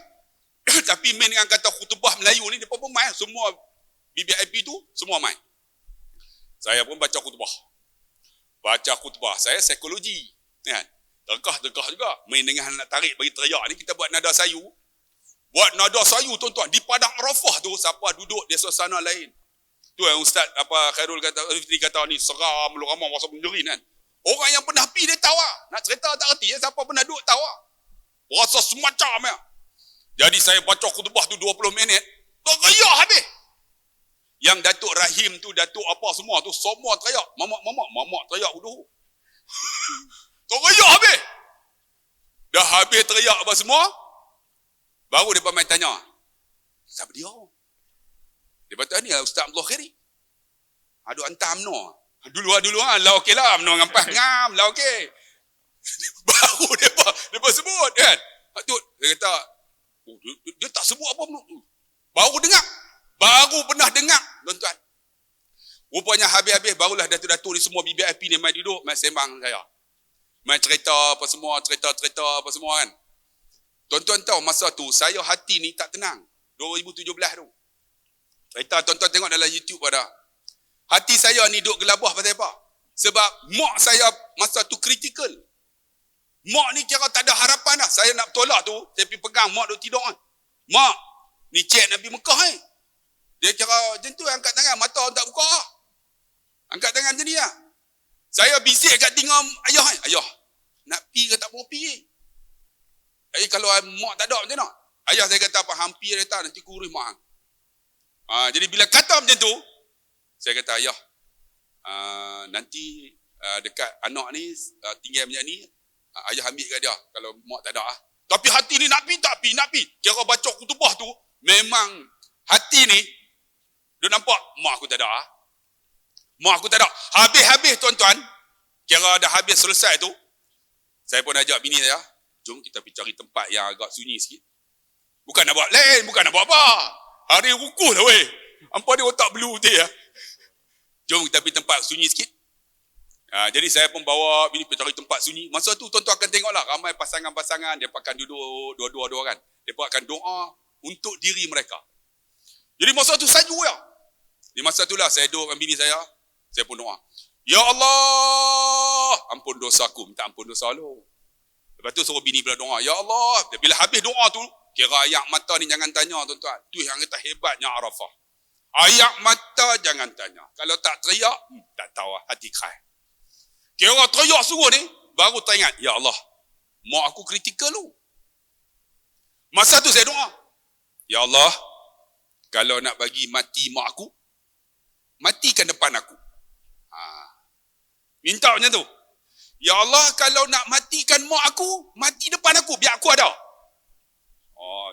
Tapi main dengan kata khutbah Melayu ni depa pun main. Semua BBIP tu semua main. Saya pun baca khutbah. Saya psikologi. Kan? Tegah juga. Main dengan nak tarik bagi teriak ni kita buat nada sayu. Buat nada sayu tuan-tuan. Di padang Arafah tu, siapa duduk di suasana lain. Tu yang Ustaz Khairul kata, Rifli kata ni, seram lu ramai masa menjerin kan. Orang yang pernah pergi dia tahu lah. Nak cerita tak erti, siapa pernah duduk tahu lah. Rasa semacam ya. Jadi saya baca khutbah tu 20 minit, teriak habis. Yang Datuk Rahim tu, Datuk apa semua tu, semua teriak. Mamak teriak dulu. Teriak habis. Dah habis teriak apa semua, baru dia main tanya, siapa dia? Dia kata ni Ustaz Abdul Khairi. Aduh hantar UMNO. Dulu lah okey lah. UMNO ngampas ngam lah okey. Baru dia sebut kan. Tu dia kata, dia tak sebut apa pun. Baru pernah dengar tuan-tuan. Rupanya habis-habis barulah datuk-datuk ni semua BBIP ni main duduk, main sembang saya. Main cerita apa semua apa semua kan. Tuan-tuan tahu masa tu saya hati ni tak tenang. 2017 tu. Cerita tuan-tuan tengok dalam YouTube ada. Hati saya ni duduk gelabah pasal apa? Sebab mak saya masa tu kritikal. Mak ni kira tak ada harapan dah. Saya nak tolak tu, saya pergi pegang mak duduk tidur kan. Mak, ni cik Nabi Mekah Dia kira macam tu, angkat tangan, mata tak buka. Angkat tangan macam ni lah. Saya bisik kat telinga ayah ayah, nak pergi ke tak mau pergi? Kalau mak tak ada macam mana? Ayah saya kata apa, hampir dia nanti kurus mak. Jadi bila kata macam tu, saya kata ayah, nanti dekat anak ni tinggal macam ni, ayah ambil kat dia kalau mak tak ada. Tapi hati ni nak pergi. Kira baca khutbah tu, memang hati ni, dia nampak mak aku tak ada. Habis-habis tuan-tuan, kira dah habis selesai tu, saya pun ajak bini saya, jom kita pergi cari tempat yang agak sunyi sikit. Bukan nak buat lain, bukan nak buat apa. Hari rukuh lah weh. Hampa dia otak belu betul ya. Jom kita pergi tempat sunyi sikit. Jadi saya pun bawa bini pergi cari tempat sunyi. Masa tu tuan-tuan akan tengoklah ramai pasangan-pasangan, dia akan duduk dua-dua kan. Dia akan doa untuk diri mereka. Jadi masa tu sajuk ya. Di masa itulah saya duduk dengan bini saya pun doa. Ya Allah, ampun dosaku, minta ampun dosa lu. Lepas tu suruh bini bila doa, ya Allah. Bila habis doa tu, kira ayak mata ni jangan tanya tuan-tuan. Tu yang kata hebatnya Arafah. Ayak mata jangan tanya. Kalau tak teriak, tak tahu hati kerai. Kira teriak suruh ni, baru teringat, ya Allah, mak aku kritikal lu. Masa tu saya doa, ya Allah, kalau nak bagi mati mak aku, matikan depan aku. Minta macam tu. Ya Allah, kalau nak matikan mak aku, mati depan aku, biar aku ada.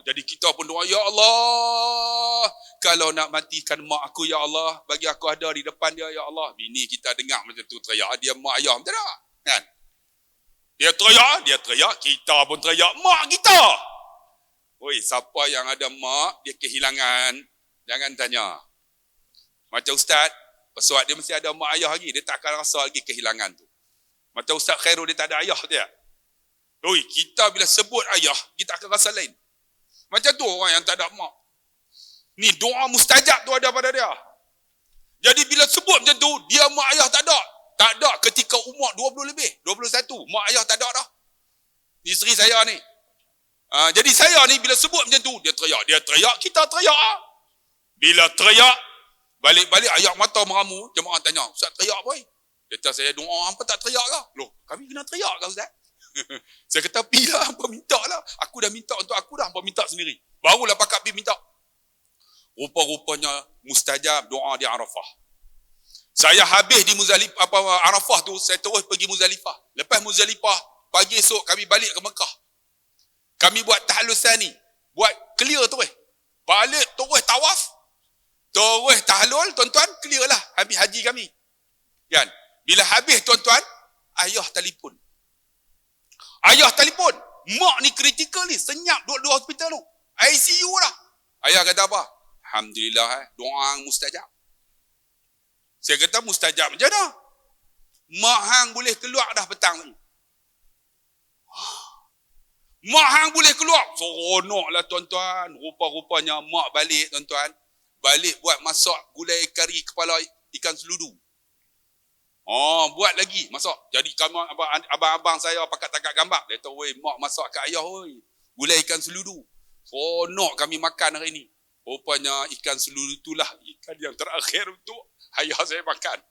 Jadi kita pun doa, ya Allah, kalau nak matikan mak aku, ya Allah, bagi aku ada di depan dia, ya Allah. Bini kita dengar macam tu teriak, dia mak ayah macam tak? Kan? Dia teriak, kita pun teriak, mak kita. Oi, siapa yang ada mak, dia kehilangan, jangan tanya. Macam Ustaz, pesawat dia mesti ada mak ayah lagi, dia tak akan rasa lagi kehilangan tu. Macam Ustaz Khairul, dia tak ada ayah dia. Oi, kita bila sebut ayah, kita akan rasa lain. Macam tu orang yang tak ada mak. Ni doa mustajab tu ada pada dia. Jadi bila sebut macam tu, dia mak ayah tak ada. Tak ada ketika umur 20 lebih, 21, mak ayah tak ada dah. Isteri saya ni. Jadi saya ni bila sebut macam tu, dia teriak, kita teriak. Bila teriak, balik-balik ayak mata meramu, jemaah tanya, Ustaz teriak apa? Dia kata, saya doa, hampa tak teriak lah. Loh, kami kena teriak kan Ustaz? Saya kata, pilah, hampa minta lah. Aku dah minta untuk aku dah, hampa minta sendiri. Barulah pakat pergi minta. Rupa-rupanya mustajab doa di Arafah. Saya habis di Arafah tu, saya terus pergi Muzdalifah. Lepas Muzdalifah, pagi esok kami balik ke Mekah. Kami buat tahallul sani, buat clear terus. Balik terus tawaf, terus tahallul, tuan-tuan, clear lah habis haji kami. Kan? Bila habis tuan-tuan, ayah telefon. Mak ni kritikal ni, senyap duduk di hospital tu. ICU lah. Ayah kata apa? Alhamdulillah, doa mustajab. Saya kata mustajab macam mana? Mak hang boleh keluar dah petang ni. Mak hang boleh keluar. Seronoklah tuan-tuan. Rupa-rupanya mak balik tuan-tuan. Balik buat masak gulai kari kepala ikan seludu. Buat lagi masak. Jadi kamu abang-abang saya pakat tangkap gambar. Dia tahu, mak masak kat ayah, gulai ikan seludu. Seronok kami makan hari ni. Rupanya ikan seluru itulah ikan yang terakhir untuk ayah saya makan.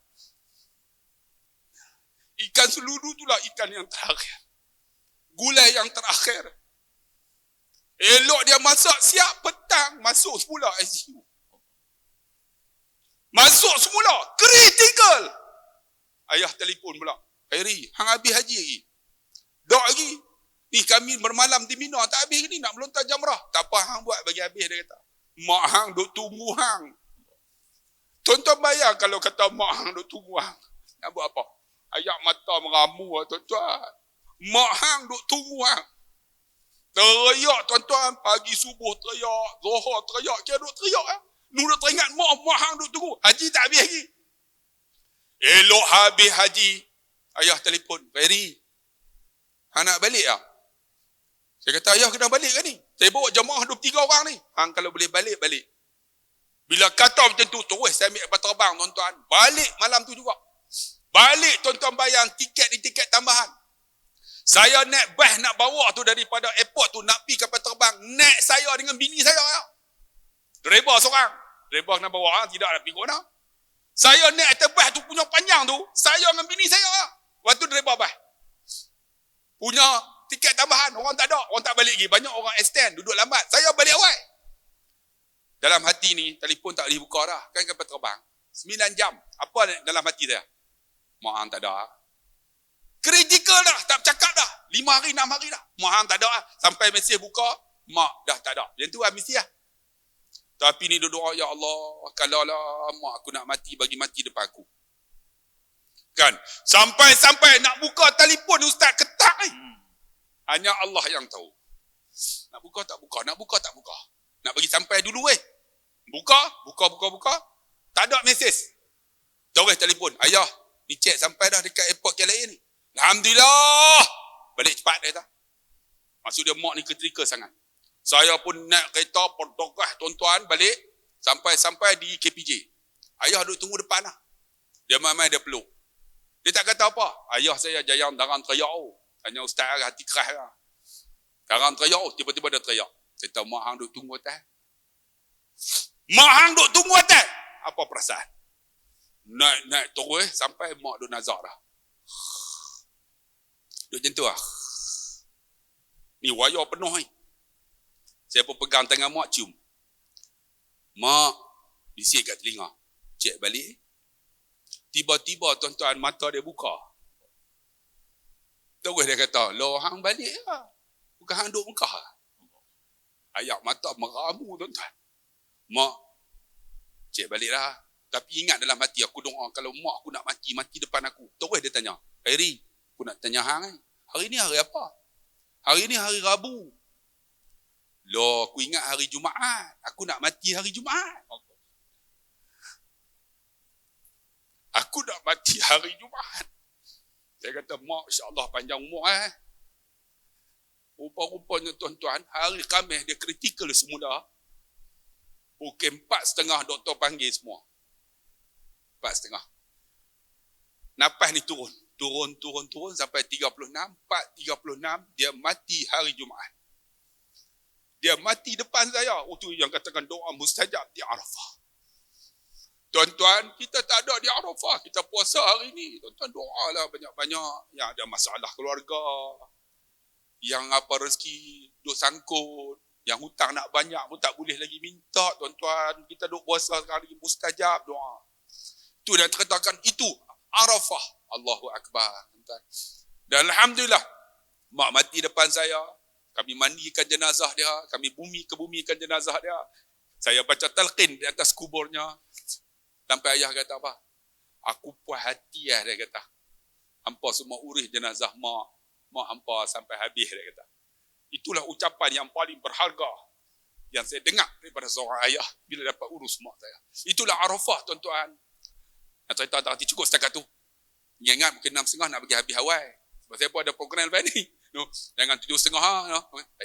Ikan seluru itulah ikan yang terakhir. Gulai yang terakhir. Elok dia masak siap, petang masuk semula ICU. Masuk semula, kritikal. Ayah telefon pula. Khairi, hang habis haji lagi. Dok lagi. Ni kami bermalam di Mina, tak habis ni nak melontar jamrah. Tak apa hang buat bagi habis, dia kata. Mak hang duk tunggu hang. Tuan-tuan bayang kalau kata mak hang duk tunggu hang. Nak buat apa? Ayak mata meramu lah tuan-tuan. Mak hang duk tunggu hang. Teriak tuan-tuan, pagi subuh teriak, zuhur teriak, kira duk teriak lah. Nu duk teringat mak hang duk tunggu. Haji tak habis lagi. Elok habis haji. Ayah telefon, Ferry, hang nak balik tak? Saya kata, ayah kena balik ke ni? Saya bawa jemaah 23 orang ni. Hang kalau boleh balik, balik. Bila kata macam tu, terus saya ambil kapal terbang tuan-tuan. Balik malam tu juga. Balik tuan-tuan bayang, tiket ni tiket tambahan. Saya naik bas nak bawa tu daripada airport tu, nak pergi kapal terbang. Naik saya dengan bini saya. Driver seorang. Driver nak bawa, tidak nak pergi ke mana. Saya naik atas bas tu punya panjang tu, saya dengan bini saya. Waktu driver bas. Punya tiket tambahan, orang tak ada, orang tak balik lagi. Banyak orang extend, duduk lambat. Saya balik awal. Dalam hati ni, telefon tak boleh buka dah. Kan kapal terbang. 9 jam. Apa dalam hati saya? Mak hang tak ada. Kritikal dah, tak bercakap dah. 5 hari, 6 hari dah. Mak hang tak ada. Sampai mesej buka, mak dah tak ada. Yang tu lah mesti lah. Tapi ni doa, ya Allah, kalau lah mak aku nak mati, bagi mati depan aku. Kan? Sampai nak buka telefon ustaz ketak ni. Hanya Allah yang tahu. Nak buka tak buka, nak buka tak buka. Nak bagi sampai dulu Buka. Tak ada mesej. Terus telefon, ayah, ni cek sampai dah dekat airport KLIA ni. Alhamdulillah. Balik cepat dia kata. Maksud dia mak ni ketrika sangat. Saya pun naik kereta, perdogah tuan-tuan balik. Sampai di KPJ. Ayah duduk tunggu depan lah. Dia main-main, dia peluk. Dia tak kata apa. Ayah saya jayang darang teriak. Tanya ustaz hati keras lah. Darang teriak, tiba-tiba dia teriak. Saya kata, mak hang duduk tunggu atas. Mak hang duduk tunggu atas. Apa perasaan? Naik terus sampai mak duduk nazar dah. Duduk macam tu lah. Ni wayar penuh ni. Saya pun pegang tangan mak, cium. Mak, bisik kat telinga. Cek balik. Tiba-tiba tuan-tuan mata dia buka. Terus dia kata, loh hang balik lah. Bukan hang duduk Mekah lah. Ayak mata meramu tuan-tuan. Mak, cek balik lah. Tapi ingat dalam hati aku doa, kalau mak aku nak mati depan aku. Terus dia tanya, Khairi, aku nak tanya hang hari ni hari apa? Hari ni hari Rabu. Loh, aku ingat hari Jumaat. Aku nak mati hari Jumaat. Aku nak mati hari Jumaat. Saya kata, mak, insyaAllah panjang umur Rupa-rupanya tuan-tuan, hari Khamis dia kritikal semula. Pukul 4.30 doktor panggil semua. 4.30. Napas ni turun sampai 36. 4.36 dia mati hari Jumaat. Dia mati depan saya. Itu yang katakan doa mustajab di Arafah. Tuan-tuan, kita tak ada di Arafah. Kita puasa hari ni. Tuan-tuan doalah banyak-banyak. Yang ada masalah keluarga. Yang apa rezeki duk sangkut. Yang hutang nak banyak pun tak boleh lagi minta. Tuan-tuan, kita duk puasa sekarang ni mustajab doa. Itu dah terkatakan itu Arafah. Allahu Akbar. Dan Alhamdulillah, mak mati depan saya. Kami mandikan jenazah dia. Kami kebumikan jenazah dia. Saya baca talqin di atas kuburnya. Sampai ayah kata apa? Aku puas hati dia kata. Hampa semua urus jenazah mak. Mak hampa sampai habis dia kata. Itulah ucapan yang paling berharga yang saya dengar daripada seorang ayah bila dapat urus mak saya. Itulah Arafah tuan-tuan. Nak cerita tak cukup setakat tu. Ingat mungkin 6.30 nak bagi habis awal. Sebab saya pun ada program lepas ni. No, jangan 7.30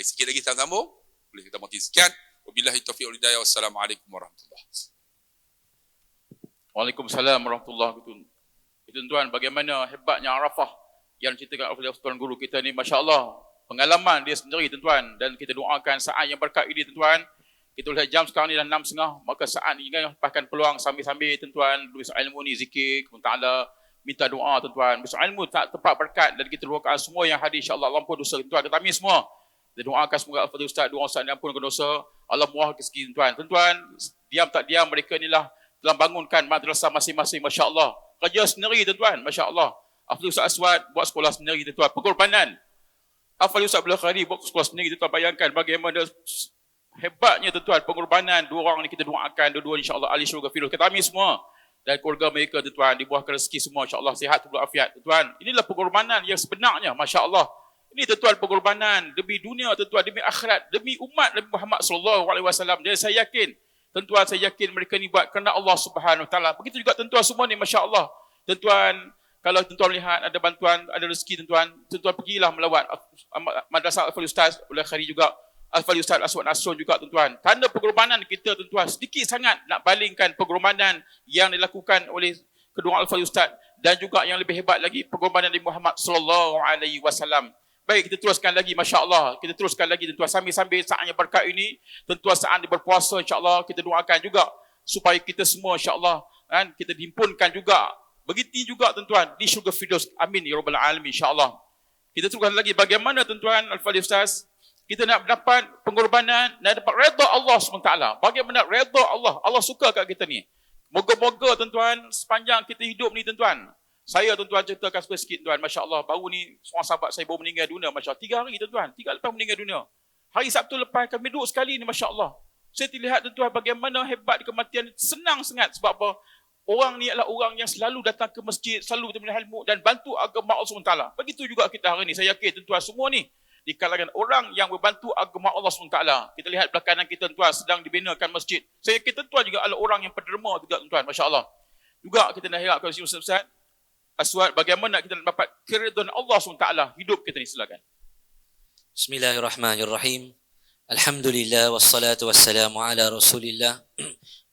sikit lagi sambung. Boleh kita mati sekian. Wabillahi taufiq wal hidayah. Wassalamualaikum warahmatullahi. Waalaikumsalam warahmatullahi wabarakatuh. Tuan-tuan, bagaimana hebatnya Arafah yang diceritakan oleh Tuan Guru kita ni, masya-Allah. pengalaman dia sendiri tuan-tuan, dan kita doakan saat yang berkat ini tuan-tuan. Kita lihat jam sekarang ni dah 6.30, maka saat ini bahkan peluang sambil-sambil tuan-tuan berusaha ilmu ni, zikir kepada Allah, minta doa tuan-tuan. Berusaha ilmu tak tempat berkat, dan kita doakan semua yang hadir insya-Allah Allah ampun dosa tuan-tuan. Kita amin semua. Kita doakan semoga Al-Fadhil Ustaz, doa Ustaz diampunkan dosa, Allah murah rezeki tuan-tuan. Tuan-tuan, diam tak diam mereka inilah telah bangunkan madrasah masing-masing, masya-Allah. Kerja sendiri tuan-tuan, masya-Allah. Al-Fadhil Ustaz Aswad buat sekolah sendiri tuan-tuan. Pengorbanan. Al-Fadhil Ustaz Abdul Khari buat sekolah sendiri tuan-tuan. Bayangkan bagaimana hebatnya tuan-tuan pengorbanan dua orang ni. Kita doakan dua-dua insya-Allah ahli syurga firdaus. Kita amin semua. Dan keluarga mereka tuan-tuan dibuahkan rezeki semua insya-Allah, sihat walafiat tuan-tuan. Inilah pengorbanan yang sebenarnya, masya-Allah. Ini tuan-tuan pengorbanan demi dunia tuan-tuan, demi akhirat, demi umat Nabi Muhammad sallallahu alaihi wasallam. Dan saya yakin tuan-tuan, saya yakin mereka ni buat kerana Allah Subhanahu taala. Begitu juga tuan-tuan semua ni, masya-Allah. Tuan-tuan, kalau tuan-tuan lihat ada bantuan, ada rezeki tuan-tuan, tuan-tuan pergilah melawat Madrasah Al-Fadhil Ustaz Abdul Khari juga, Al-Fadhil Ustaz Aswad Nasrun juga tuan-tuan. Tanda pengorbanan kita tuan-tuan, sedikit sangat nak balingkan pengorbanan yang dilakukan oleh kedua Al-Fadhil Ustaz, dan juga yang lebih hebat lagi pengorbanan Nabi Muhammad sallallahu alaihi wasallam. Baik, kita teruskan lagi, masya-Allah. Kita teruskan lagi tuan-tuan, sambil-sambil saatnya berkat ini, tuan-tuan saat berpuasa insya-Allah, kita doakan juga supaya kita semua insya-Allah kan kita dihimpunkan juga. Begitu juga tuan-tuan di syurga firdaus. Amin ya rabbal alamin insya-Allah. Kita teruskan lagi bagaimana tuan-tuan Al-Fadhil Ustaz kita nak dapat pengorbanan dan dapat redha Allah SWT. Bagaimana redha Allah? Allah suka kat kita ni. Moga-moga tuan-tuan sepanjang kita hidup ni tuan-tuan. Saya tuan-tuan ceritakan sikit tuan, masya-Allah. Baru ni seorang sahabat saya baru meninggal dunia, masya-Allah. 3 hari tuan-tuan, 3 lepas meninggal dunia. Hari Sabtu lepas kami duduk sekali ni, masya-Allah. Saya terlihat tuan-tuan bagaimana hebat kematian, senang sangat. Sebab apa? Orang ni adalah orang yang selalu datang ke masjid, selalu bertemu ilmu dan bantu agama Allah SWT. Begitu juga kita hari ni. Saya yakin tuan-tuan semua ni di kalangan orang yang membantu agama Allah SWT. Kita lihat belakangan kita tuan-tuan sedang dibinakan masjid. Saya yakin tuan-tuan juga adalah orang yang penderma juga tuan-tuan, masya-Allah. Juga kita nak harapkan Ustaz Aswad, bagaimana kita nak dapat keridhaan Allah SWT hidup kita ni, silakan. Bismillahirrahmanirrahim. Alhamdulillah wassalatu wassalamu ala Rasulillah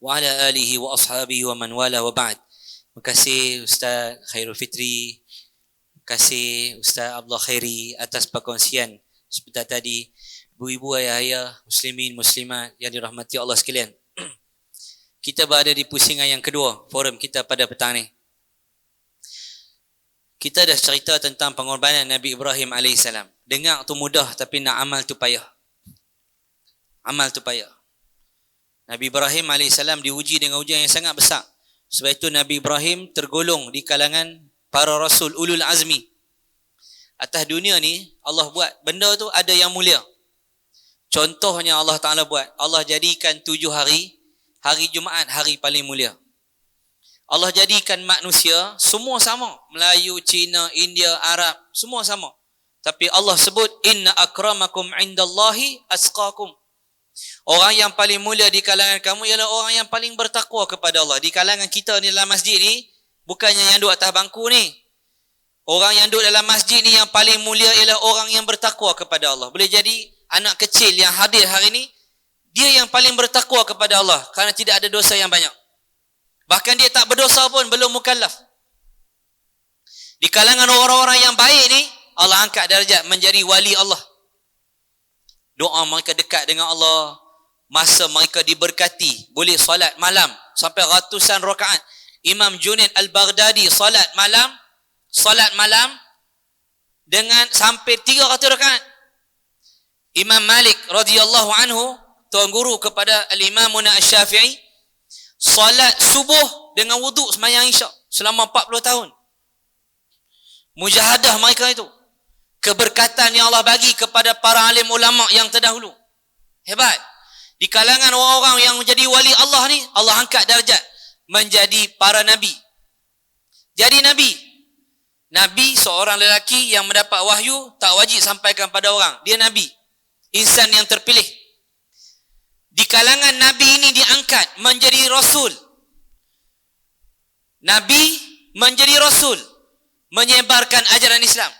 wa ala alihi wa ashabihi wa man wala wa ba'd. Terima kasih Ustaz Khairul Fitri. Terima kasih Ustaz Abdul Khairi atas perkongsian seperti tadi. Ibu-ibu, ayah-ayah, muslimin, muslimat yang dirahmati Allah sekalian. Kita berada di pusingan yang kedua forum kita pada petang ni. Kita dah cerita tentang pengorbanan Nabi Ibrahim AS. Dengar tu mudah tapi nak amal tu payah. Amal tu payah. Nabi Ibrahim AS diuji dengan ujian yang sangat besar. Sebab itu Nabi Ibrahim tergolong di kalangan para rasul ulul azmi. Atas dunia ni Allah buat benda tu ada yang mulia. Contohnya Allah Ta'ala buat. Allah jadikan 7 hari, hari Jumaat hari paling mulia. Allah jadikan manusia semua sama. Melayu, Cina, India, Arab, semua sama. Tapi Allah sebut, inna akramakum indallahi asqakum. Orang yang paling mulia di kalangan kamu ialah orang yang paling bertakwa kepada Allah. Di kalangan kita ni dalam masjid ni, bukannya yang duduk atas bangku ni. Orang yang duduk dalam masjid ni yang paling mulia ialah orang yang bertakwa kepada Allah. Boleh jadi anak kecil yang hadir hari ni, dia yang paling bertakwa kepada Allah kerana tidak ada dosa yang banyak. Bahkan dia tak berdosa pun, belum mukallaf. Di kalangan orang-orang yang baik ni, Allah angkat darjat menjadi wali Allah. Doa mereka dekat dengan Allah. Masa mereka diberkati, boleh solat malam sampai ratusan rakaat. Imam Junaid Al-Baghdadi solat malam dengan sampai 300 rakaat. Imam Malik radhiyallahu anhu, tuan guru kepada Al-Imam Asy-Syafi'i, solat subuh dengan wuduk sembahyang isyak selama 40 tahun. Mujahadah mereka itu. Keberkatan yang Allah bagi kepada para alim ulama yang terdahulu. Hebat. Di kalangan orang-orang yang menjadi wali Allah ni, Allah angkat darjat menjadi para nabi. Jadi nabi. Nabi seorang lelaki yang mendapat wahyu tak wajib sampaikan pada orang. Dia nabi. Insan yang terpilih. Di kalangan nabi ini diangkat menjadi rasul. Nabi menjadi rasul, menyebarkan ajaran Islam.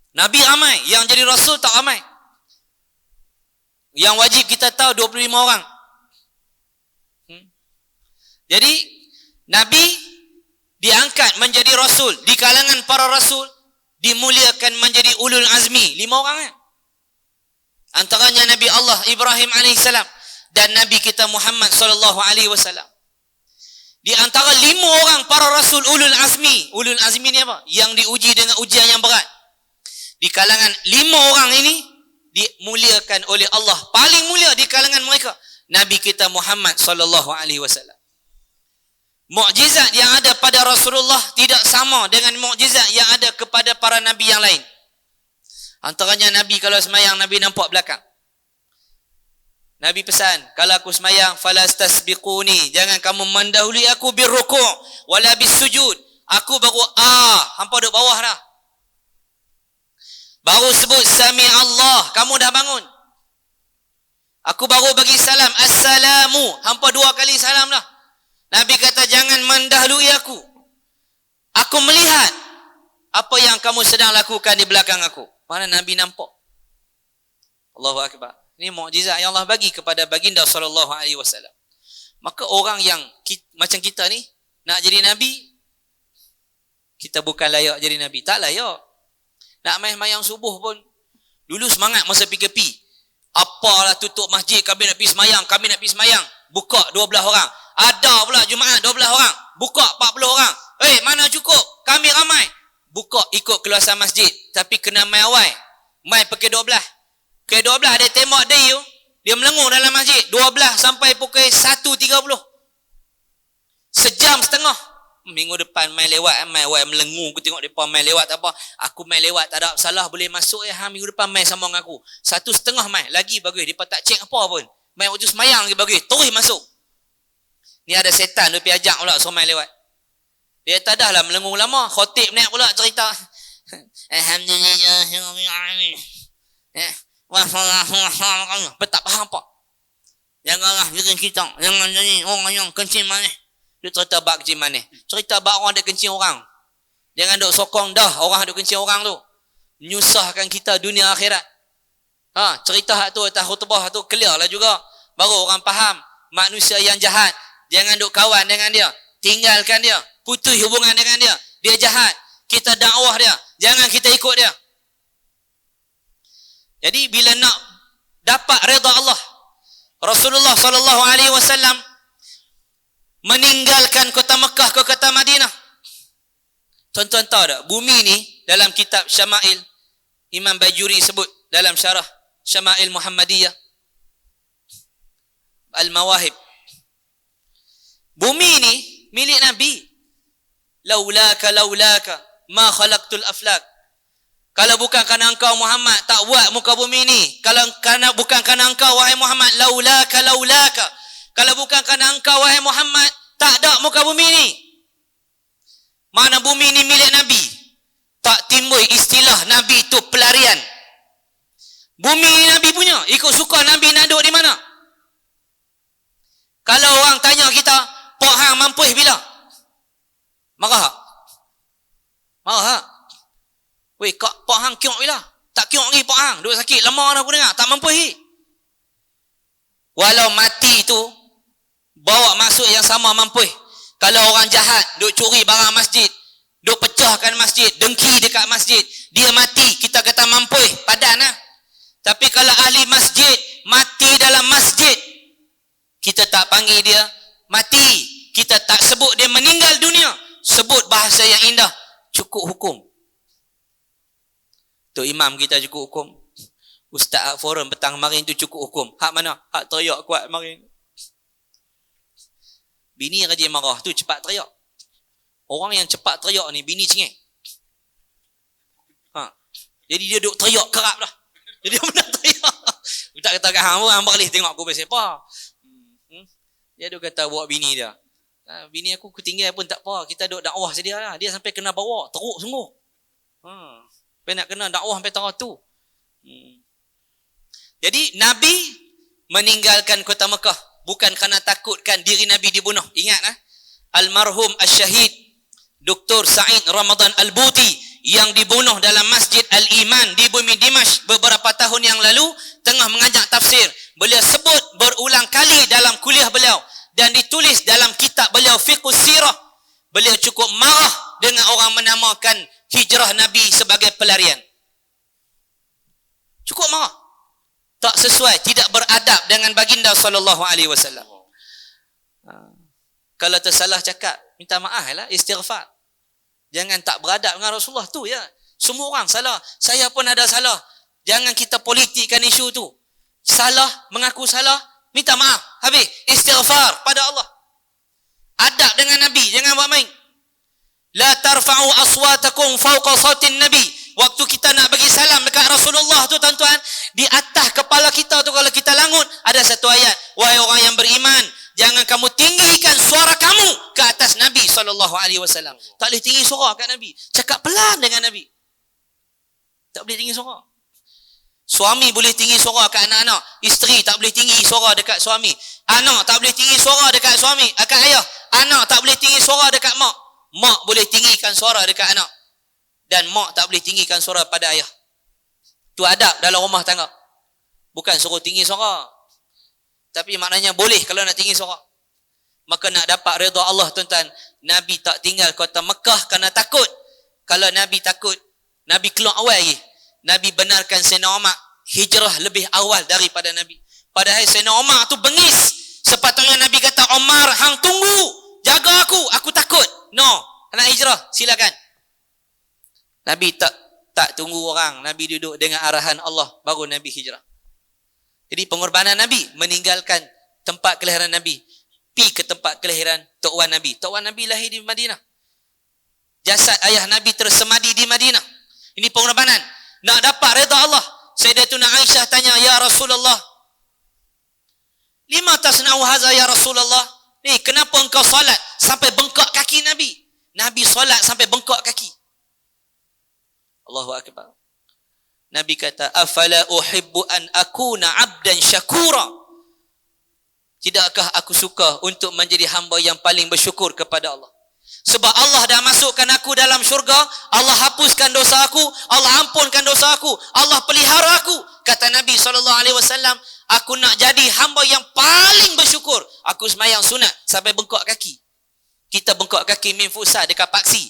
Nabi ramai, yang jadi rasul tak ramai. Yang wajib kita tahu 25 orang. Jadi Nabi diangkat menjadi rasul. Di kalangan para rasul dimuliakan menjadi ulul azmi. 5 orang. Antaranya Nabi Allah Ibrahim alaihissalam dan Nabi kita Muhammad sallallahu alaihi wasallam. Di antara 5 orang para rasul ulul azmi. Ulul azmi ni apa? Yang diuji dengan ujian yang berat. Di kalangan 5 orang ini dimuliakan oleh Allah. Paling mulia di kalangan mereka Nabi kita Muhammad sallallahu alaihi wasallam. Mukjizat yang ada pada Rasulullah tidak sama dengan mukjizat yang ada kepada para nabi yang lain. Antaranya Nabi kalau semayang, Nabi nampak belakang. Nabi pesan, kalau aku semayang, falastasbiquni, jangan kamu mendahului aku birruku' wala bisujud. Aku baru hampa duduk bawah dah. Baru sebut sami Allah, kamu dah bangun. Aku baru bagi salam, assalamu, hampa 2 kali salam dah. Nabi kata jangan mendahului aku. Aku melihat apa yang kamu sedang lakukan di belakang aku. Mana Nabi nampak. Allahu Akbar. Ini mukjizat yang Allah bagi kepada baginda sallallahu alaihi wasallam. Maka orang yang macam kita ni nak jadi nabi, kita bukan layak jadi nabi. Tak layak. Nak main mayang subuh pun dulu semangat masa PKP. Apalah tutup masjid, kami nak pergi semayang, buka 12 orang. Ada pula Jumaat 12 orang, buka 40 orang. Mana cukup? Kami ramai. Buka ikut keluasan masjid, tapi kena mai awal. Mai pukul 12. Pukul 12 dia tembak dia, dia melengur dalam masjid 12 sampai pukul 1.30. Sejam setengah. Minggu depan mai lewat, mai awal melengur, aku tengok depa mai lewat tak apa. Aku mai lewat tak ada salah, boleh masuk minggu depan mai sama dengan aku. 1.30 mai lagi bagus, depa tak cek apa pun. Mai waktu semayang lagi bagus, terus masuk. Ni ada setan dia pergi ajak pula suruh mai lewat. Dia tak dah lah melengur lama. Khotib naik pula cerita. Alhamdulillah. Tak faham apa. Janganlah bikin kita. Jangan jadi orang yang kencing manis. Dia cerita bak kencing manis. Cerita bak orang ada kencing orang. Jangan duk sokong dah orang ada kencing orang tu. Menyusahkan kita dunia akhirat. Cerita hak tu atas khutbah tu clear lah juga. Baru orang faham. Manusia yang jahat. Jangan duk kawan dengan dia. Tinggalkan dia. Putus hubungan dengan dia. Dia jahat. Kita dakwah dia. Jangan kita ikut dia. Jadi bila nak dapat redha Allah, Rasulullah sallallahu alaihi wasallam meninggalkan kota Mekah ke kota Madinah. Tuan-tuan tahu tak? Bumi ni dalam kitab Syama'il, Imam Bajuri sebut dalam syarah Syama'il Muhammadiyah Al-Mawahib. Bumi ni milik Nabi. Laulaka ma khalaqtul aflak. Kalau bukan kerana engkau Muhammad tak buat muka bumi ni. Kalau bukan kerana engkau wahai Muhammad, laulaka. Kalau bukan kerana engkau wahai Muhammad, tak ada muka bumi ni. Mana bumi ni milik Nabi. Tak timbul istilah Nabi tu pelarian. Bumi ni Nabi punya. Ikut suka Nabi nak duduk di mana. Kalau orang tanya kita, Pak Hang mampus bila? Marah tak? Marah tak? Weh, Pak Hang kiok bila? Tak kiok lagi Pak Hang. Duduk sakit. Lama dah aku dengar. Tak mampus lagi. Walau mati tu, bawa masuk yang sama mampus. Kalau orang jahat, duduk curi barang masjid, duduk pecahkan masjid, dengki dekat masjid, dia mati, kita kata mampus. Padan lah. Tapi kalau ahli masjid, mati dalam masjid, kita tak panggil dia mati. Kita tak sebut dia meninggal dunia. Sebut bahasa yang indah. Cukup hukum. Tu imam kita cukup hukum. Ustaz forum petang kemarin tu cukup hukum. Hak mana? Hak teriak kuat kemarin. Bini rajin marah tu cepat teriak. Orang yang cepat teriak ni bini cengeng. Jadi dia duk teriak kerap dah. Jadi dia benar teriak. Ustaz kata kat hang hang balik tengok aku pasal apa. Dia duk kata bawa bini dia. Bini aku tinggal pun tak apa. Kita duk dakwah sedia lah. Dia sampai kena bawa. Teruk sungguh. Sampai nak kena dakwah sampai tarah tu. Jadi Nabi meninggalkan kota Mekah. Bukan kerana takutkan diri Nabi dibunuh. Ingat almarhum Al-Syahid Dr. Sa'id Ramadan Al-Buti yang dibunuh dalam Masjid Al-Iman di bumi Dimash beberapa tahun yang lalu tengah mengajak tafsir. Beliau sebut berulang kali dalam kuliah beliau dan ditulis dalam kitab beliau Fiqhus Sirah. Beliau cukup marah dengan orang menamakan hijrah Nabi sebagai pelarian. Cukup marah. Tak sesuai, tidak beradab dengan baginda sallallahu alaihi wasallam. Kalau tersalah cakap, minta maaf lah, istighfar. Jangan tak beradab dengan Rasulullah tu ya. Semua orang salah. Saya pun ada salah. Jangan kita politikkan isu tu. Salah, mengaku salah, minta maaf. Habis, istighfar pada Allah. Adab dengan Nabi, jangan buat main. La tarfa'u aswatakum fawqa sautin Nabi. Waktu kita nak bagi salam dekat Rasulullah tu tuan-tuan, di atas kepala kita tu kalau kita langut, ada satu ayat. Wahai orang yang beriman, jangan kamu tinggikan suara kamu ke atas Nabi SAW. Tak boleh tinggi suara kat Nabi. Cakap pelan dengan Nabi. Tak boleh tinggi suara. Suami boleh tinggi suara kat anak-anak. Isteri tak boleh tinggi suara dekat suami. Anak tak boleh tinggi suara dekat suami, dekat ayah. Anak tak boleh tinggi suara dekat mak. Mak boleh tinggikan suara dekat anak. Dan mak tak boleh tinggikan suara pada ayah. Itu adab dalam rumah tangga. Bukan suruh tinggi suara. Tapi maknanya boleh kalau nak tinggi suara. Maka nak dapat redha Allah tuan-tuan, Nabi tak tinggal kota Mekah kerana takut. Kalau Nabi takut, Nabi keluar awal lagi. Nabi benarkan Sayyidina Umar hijrah lebih awal daripada Nabi. Padahal Sayyidina Umar tu bengis. Sepatutnya Nabi kata, Umar, hang tunggu. Jaga aku takut. No, nak hijrah, silakan. Nabi tak tunggu orang. Nabi duduk dengan arahan Allah, baru Nabi hijrah. Jadi pengorbanan Nabi, meninggalkan tempat kelahiran Nabi, pergi ke tempat kelahiran Tok Wan Nabi. Tok Wan Nabi lahir di Madinah. Jasad ayah Nabi tersemadi di Madinah. Ini pengorbanan. Nak dapat redha Allah. Sayyidatuna Aisyah tanya, Ya Rasulullah, lima tasna'u haza ya Rasulullah? Ni kenapa engkau solat sampai bengkak kaki Nabi? Nabi solat sampai bengkak kaki. Allahu Akbar. Nabi kata, afala uhibbu an akuna abdan syakura. Tidakkah aku suka untuk menjadi hamba yang paling bersyukur kepada Allah? Sebab Allah dah masukkan aku dalam syurga, Allah hapuskan dosa aku, Allah ampunkan dosa aku, Allah pelihara aku. Kata Nabi SAW, aku nak jadi hamba yang paling bersyukur. Aku semayang sunat sampai bengkak kaki. Kita bengkak kaki min futsal dekat paksi.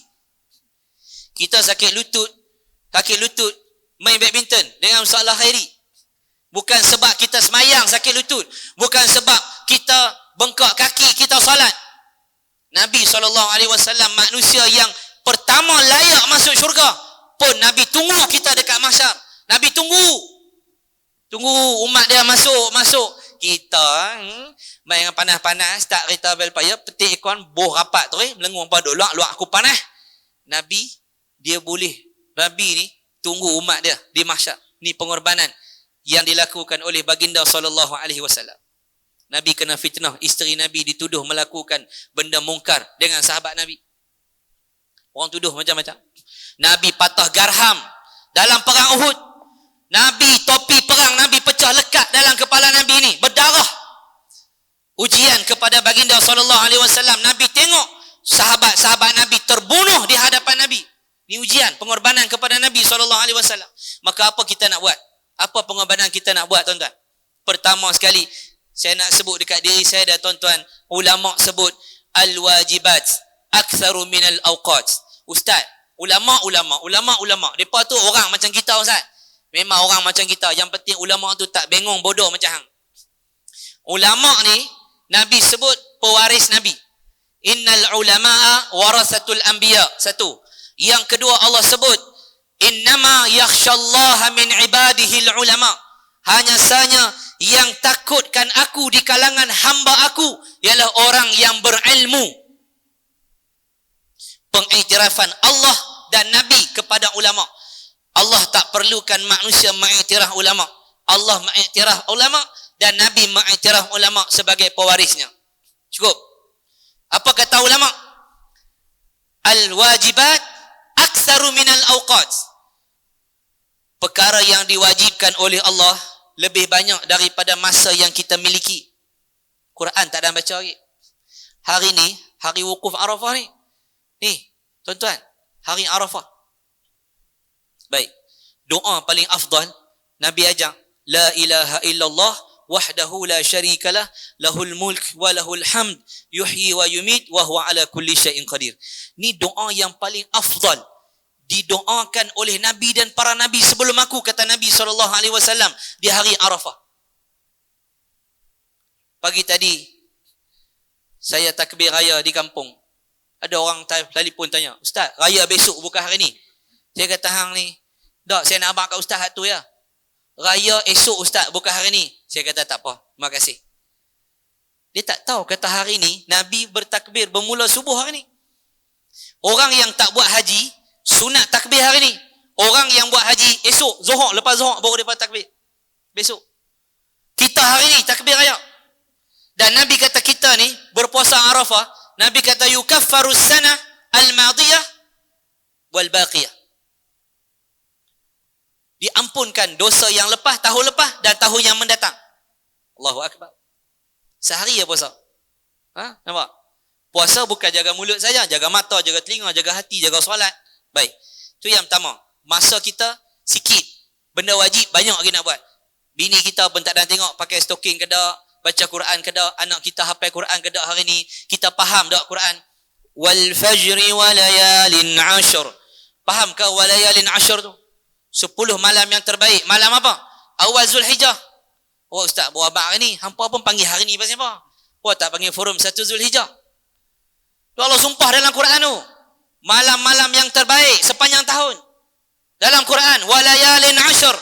Kita sakit lutut, kaki lutut, main badminton dengan Ustaz Al-Khairi. Bukan sebab kita semayang sakit lutut, bukan sebab kita bengkak kaki kita solat. Nabi SAW manusia yang pertama layak masuk syurga pun Nabi tunggu kita dekat mahsyar. Nabi tunggu umat dia masuk. Kita main dengan panas-panas, tak kereta belpaya, petik ikon boh rapat tu melengung pada luak aku panas. Nabi dia boleh. Nabi ni tunggu umat dia di mahsyar. Ni pengorbanan yang dilakukan oleh baginda sallallahu alaihi wasallam. Nabi kena fitnah, isteri Nabi dituduh melakukan benda mungkar dengan sahabat Nabi. Orang tuduh macam-macam. Nabi patah garham dalam perang Uhud. Nabi topi perang Nabi pecah lekat dalam kepala Nabi ni, berdarah. Ujian kepada baginda sallallahu alaihi wasallam. Nabi tengok sahabat-sahabat Nabi terbunuh di hadapan Nabi. Ni ujian, pengorbanan kepada Nabi sallallahu alaihi wasallam. Maka apa kita nak buat? Apa pengorbanan kita nak buat tuan-tuan? Pertama sekali, saya nak sebut dekat diri saya dan tuan-tuan, ulama sebut al-wajibat aktsaru minal awqat. Ustaz, ulama. Depa tu orang macam kita ustaz. Memang orang macam kita. Yang penting ulama tu tak bengong bodoh macam hang. Ulama ni Nabi sebut pewaris Nabi. Innal ulama'a warasatul anbiya. Satu. Yang kedua Allah sebut innama yakhshallaha min ibadihil ulama. Hanya sahaja yang takutkan aku di kalangan hamba aku ialah orang yang berilmu. Pengiktirafan Allah dan Nabi kepada ulama. Allah tak perlukan manusia mengiktiraf ulama. Allah mengiktiraf ulama dan Nabi mengiktiraf ulama sebagai pewarisnya. Cukup. Apa kata ulama? Al-wajibat aktsaru minal awqat. Perkara yang diwajibkan oleh Allah lebih banyak daripada masa yang kita miliki. Quran tak ada baca lagi. Hari ni, hari wukuf Arafah ni. Ni, tuan-tuan, hari Arafah. Baik. Doa paling afdal, Nabi ajar, la ilaha illallah wahdahu la syarikalah, lahul mulk wa lahul hamd, yuhyi wa yumit wa huwa ala kulli syai'in qadir. Ni doa yang paling afdal didoakan oleh Nabi dan para Nabi sebelum aku, kata Nabi SAW di hari Arafah. Pagi tadi, saya takbir raya di kampung. Ada orang telefon tanya, Ustaz, raya besok bukan hari ni? Saya kata, hang ni, tak, saya nak abang kat Ustaz tu ya. Raya esok Ustaz, bukan hari ni. Saya kata, tak apa, terima kasih. Dia tak tahu kata hari ni, Nabi bertakbir bermula subuh hari ni. Orang yang tak buat haji, sunat takbir hari ni. Orang yang buat haji, esok, zuhur, lepas zuhur, baru dia takbir. Besok. Kita hari ni, takbir raya. Dan Nabi kata kita ni, berpuasa Arafah, Nabi kata, yukaffarus sana al-madiyah wal-baqiyah. Diampunkan dosa yang lepas, tahun lepas dan tahun yang mendatang. Allahu Akbar. Sehari ya puasa. Nampak? Puasa bukan jaga mulut saja, jaga mata, jaga telinga, jaga hati, jaga solat. Baik. Itu yang pertama. Masa kita sikit. Benda wajib banyak lagi nak buat. Bini kita pun tak ada tengok pakai stoking ke tak, baca Quran ke tak, anak kita hafal Quran ke tak hari ni, kita faham tak Quran? Wal fajri wa layalin ashr. Faham ke wa layalin ashr tu? 10 malam yang terbaik. Malam apa? Awal Zulhijjah. Oh Ustaz, buat abang hari ni, hampa pun panggil hari ni pasal apa? Buat tak panggil forum 1 Zulhijjah? Tu Allah sumpah dalam Quran tu. Malam-malam yang terbaik sepanjang tahun. Dalam Quran, walayalin ashr.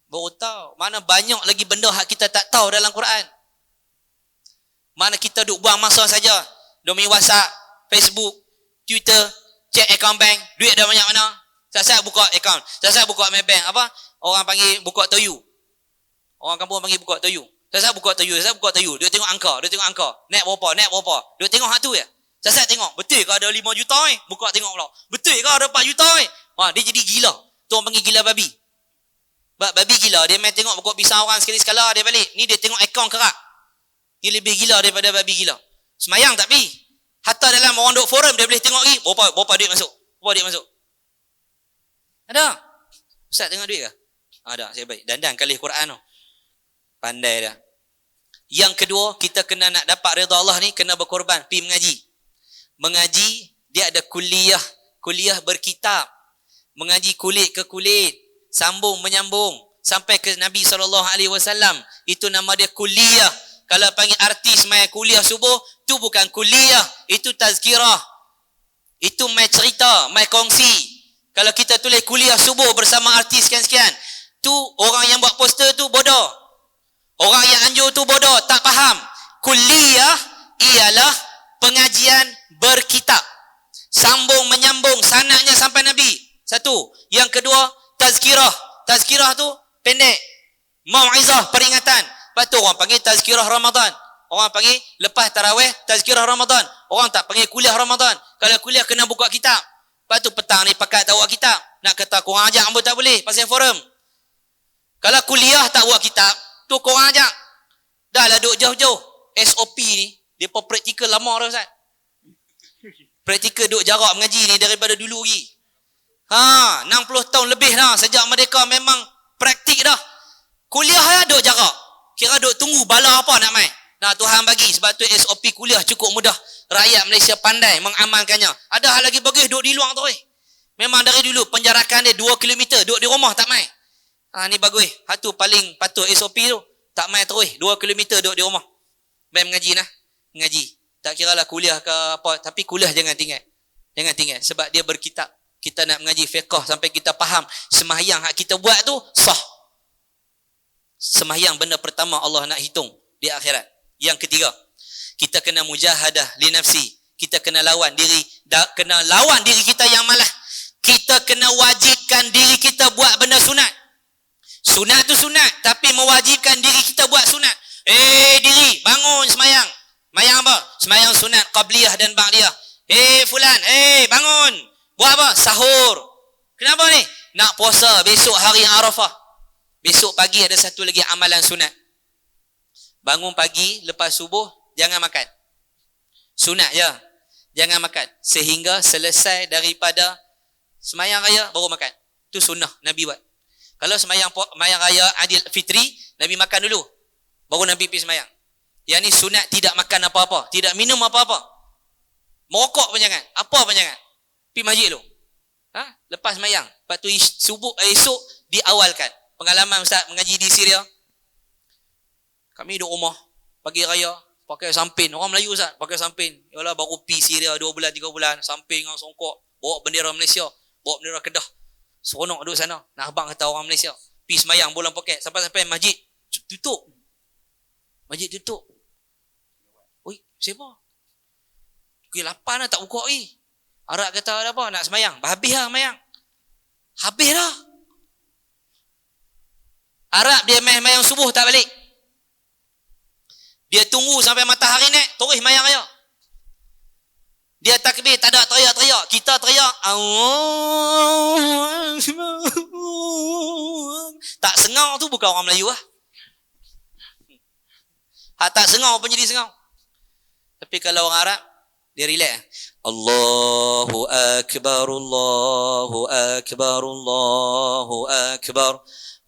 Baru tahu. Mana banyak lagi benda hak kita tak tahu dalam Quran. Mana kita duk buang masa saja. Demi WhatsApp, Facebook, Twitter, check account bank, duit dah banyak mana? Saya buka account, saya buka my bank. Apa? Orang panggil buka toyu. Orang kampung panggil buka toyu. Saya buka toyu, Dia tengok angka, Naik berapa? Dia tengok hak tu ya. Saya tengok, betul ke ada 5 juta ni? Buka tengok pula. Betul ke ada 4 juta ni? Dia jadi gila. Tu orang panggil gila babi. Babi gila, dia main tengok pokok pisang orang sekali-sekala dia balik. Ni dia tengok akaun kerak. Ni lebih gila daripada babi gila. Semayang tak pi. Hatta dalam orang duk forum dia boleh tengok lagi. Berapa duit masuk? Ada? Ustaz tengok duit ke? Ada, saya baik. Dandan kali Quran tu. Pandai dah. Yang kedua, kita kena nak dapat redha Allah ni, kena berkorban. Pergi mengaji. Mengaji, dia ada kuliah. Kuliah berkitab. Mengaji kulit ke kulit. Sambung menyambung. Sampai ke Nabi SAW. Itu nama dia kuliah. Kalau panggil artis main kuliah subuh, tu bukan kuliah. Itu tazkirah. Itu main cerita, main kongsi. Kalau kita tulis kuliah subuh bersama artis sekian-sekian, tu orang yang buat poster tu bodoh. Orang yang anjur tu bodoh, tak faham. Kuliah ialah pengajian berkitab. Sambung menyambung, sanadnya sampai Nabi. Satu. Yang kedua, tazkirah. Tazkirah tu pendek. Mau'izah, peringatan. Lepas tu orang panggil tazkirah Ramadan. Orang panggil lepas tarawih, tazkirah Ramadan. Orang tak panggil kuliah Ramadan. Kalau kuliah kena buka kitab. Lepas tu petang ni pakat tak buat kitab. Nak kata korang ajak pun tak boleh pasal forum. Kalau kuliah tak buat kitab, tu korang ajak. Dah lah duduk jauh-jauh. SOP ni, dia pun praktikal lama dah Ustaz. Praktikal duduk jarak mengaji ni daripada dulu lagi. 60 tahun lebih dah. Sejak Merdeka memang praktik dah. Kuliah lah duduk jarak. Kira duduk tunggu bala apa nak main. Nah Tuhan bagi. Sebab tu SOP kuliah cukup mudah. Rakyat Malaysia pandai mengamalkannya. Ada hal lagi bagus duduk di luar tu. Memang dari dulu penjarakan dia 2 km. Duduk di rumah tak main. Ni bagus. Hatu paling patut SOP tu. Tak main terus. 2 km duduk di rumah. Main mengaji nah. Mengaji. Tak kira lah kuliah ke apa. Tapi kuliah jangan tinggal. Jangan tinggal. Sebab dia berkitab. Kita nak mengaji fiqh sampai kita faham. Semahyang hak kita buat tu sah. Semahyang benda pertama Allah nak hitung di akhirat. Yang ketiga, kita kena mujahadah li nafsi. Kita kena lawan diri. Kena lawan diri kita yang malas. Kita kena wajibkan diri kita buat benda sunat. Sunat tu sunat. Tapi mewajibkan diri kita buat sunat. Diri, bangun semayang. Semayang apa? Semayang sunat qabliyah dan ba'diyah. Fulan, bangun. Buat apa? Sahur. Kenapa ni? Nak puasa besok hari Arafah. Besok pagi ada satu lagi amalan sunat. Bangun pagi lepas subuh, jangan makan. Sunat je. Jangan makan. Sehingga selesai daripada semayang raya, baru makan. Itu sunnah Nabi buat. Kalau semayang raya Adil Fitri, Nabi makan dulu. Baru Nabi pergi semayang. Yang ni sunat tidak makan apa-apa. Tidak minum apa-apa. Merokok pun jangan. Apa pun jangan. Pergi masjid dulu. Lepas mayang. Lepas tu esok diawalkan. Pengalaman Ustaz mengaji di Syria. Kami duduk rumah. Pagi raya. Pakai sampin. Orang Melayu Ustaz. Pakai sampin. Yalah baru pergi Syria 2 bulan, 3 bulan. Sampin dengan songkok. Bawa bendera Malaysia. Bawa bendera Kedah. Seronok duduk sana. Nah abang kata orang Malaysia. Pergi semayang bolang poket. Sampai-sampai masjid tutup. Masjid tutup. Oi, siapa? Pukul 8 dah tak buka lagi. Arab kata ada apa? Nak semayang. Habis lah semayang. Habis dah. Arab dia main semayang subuh tak balik. Dia tunggu sampai matahari naik. Terus semayang aja. Dia takbir. Tak ada teriak-teriak. Kita teriak. Tak sengau tu bukan orang Melayu lah. Tak sengau pun jadi sengau. Tapi kalau orang Arab, dia relax. Allahu Akbar, Allahu Akbar, Allahu Akbar.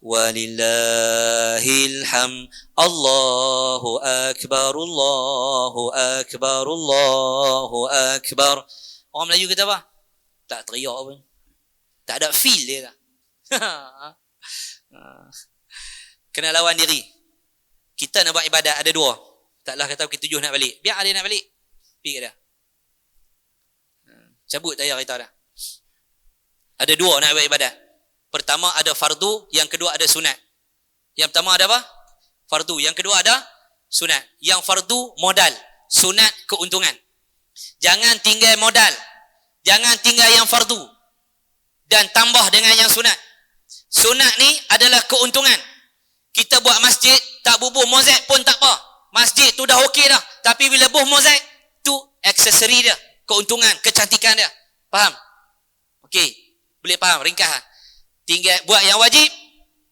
Walillahil hamd. Allahu Akbar, Allahu Akbar, Allahu Akbar. Orang Melayu kata apa? Tak teriak pun. Tak ada feel dia tak. Kena lawan diri. Kita nak buat ibadat ada 2. Taklah kata kita 7 nak balik. Biar dia nak balik. Pergi kat dia. Cabut tayar kita dah. Ada 2 nak buat ibadat. Pertama ada fardu, yang kedua ada sunat. Yang pertama ada apa? Fardu. Yang kedua ada sunat. Yang fardu modal, sunat keuntungan. Jangan tinggal modal. Jangan tinggal yang fardu. Dan tambah dengan yang sunat. Sunat ni adalah keuntungan. Kita buat masjid, tak bubuh mozaik pun tak apa. Masjid tu dah okey dah. Tapi bila bubuh mozaik, tu aksesori dia. Keuntungan, kecantikan dia. Faham? Okey. Boleh faham? Ringkas. Tinggal buat yang wajib,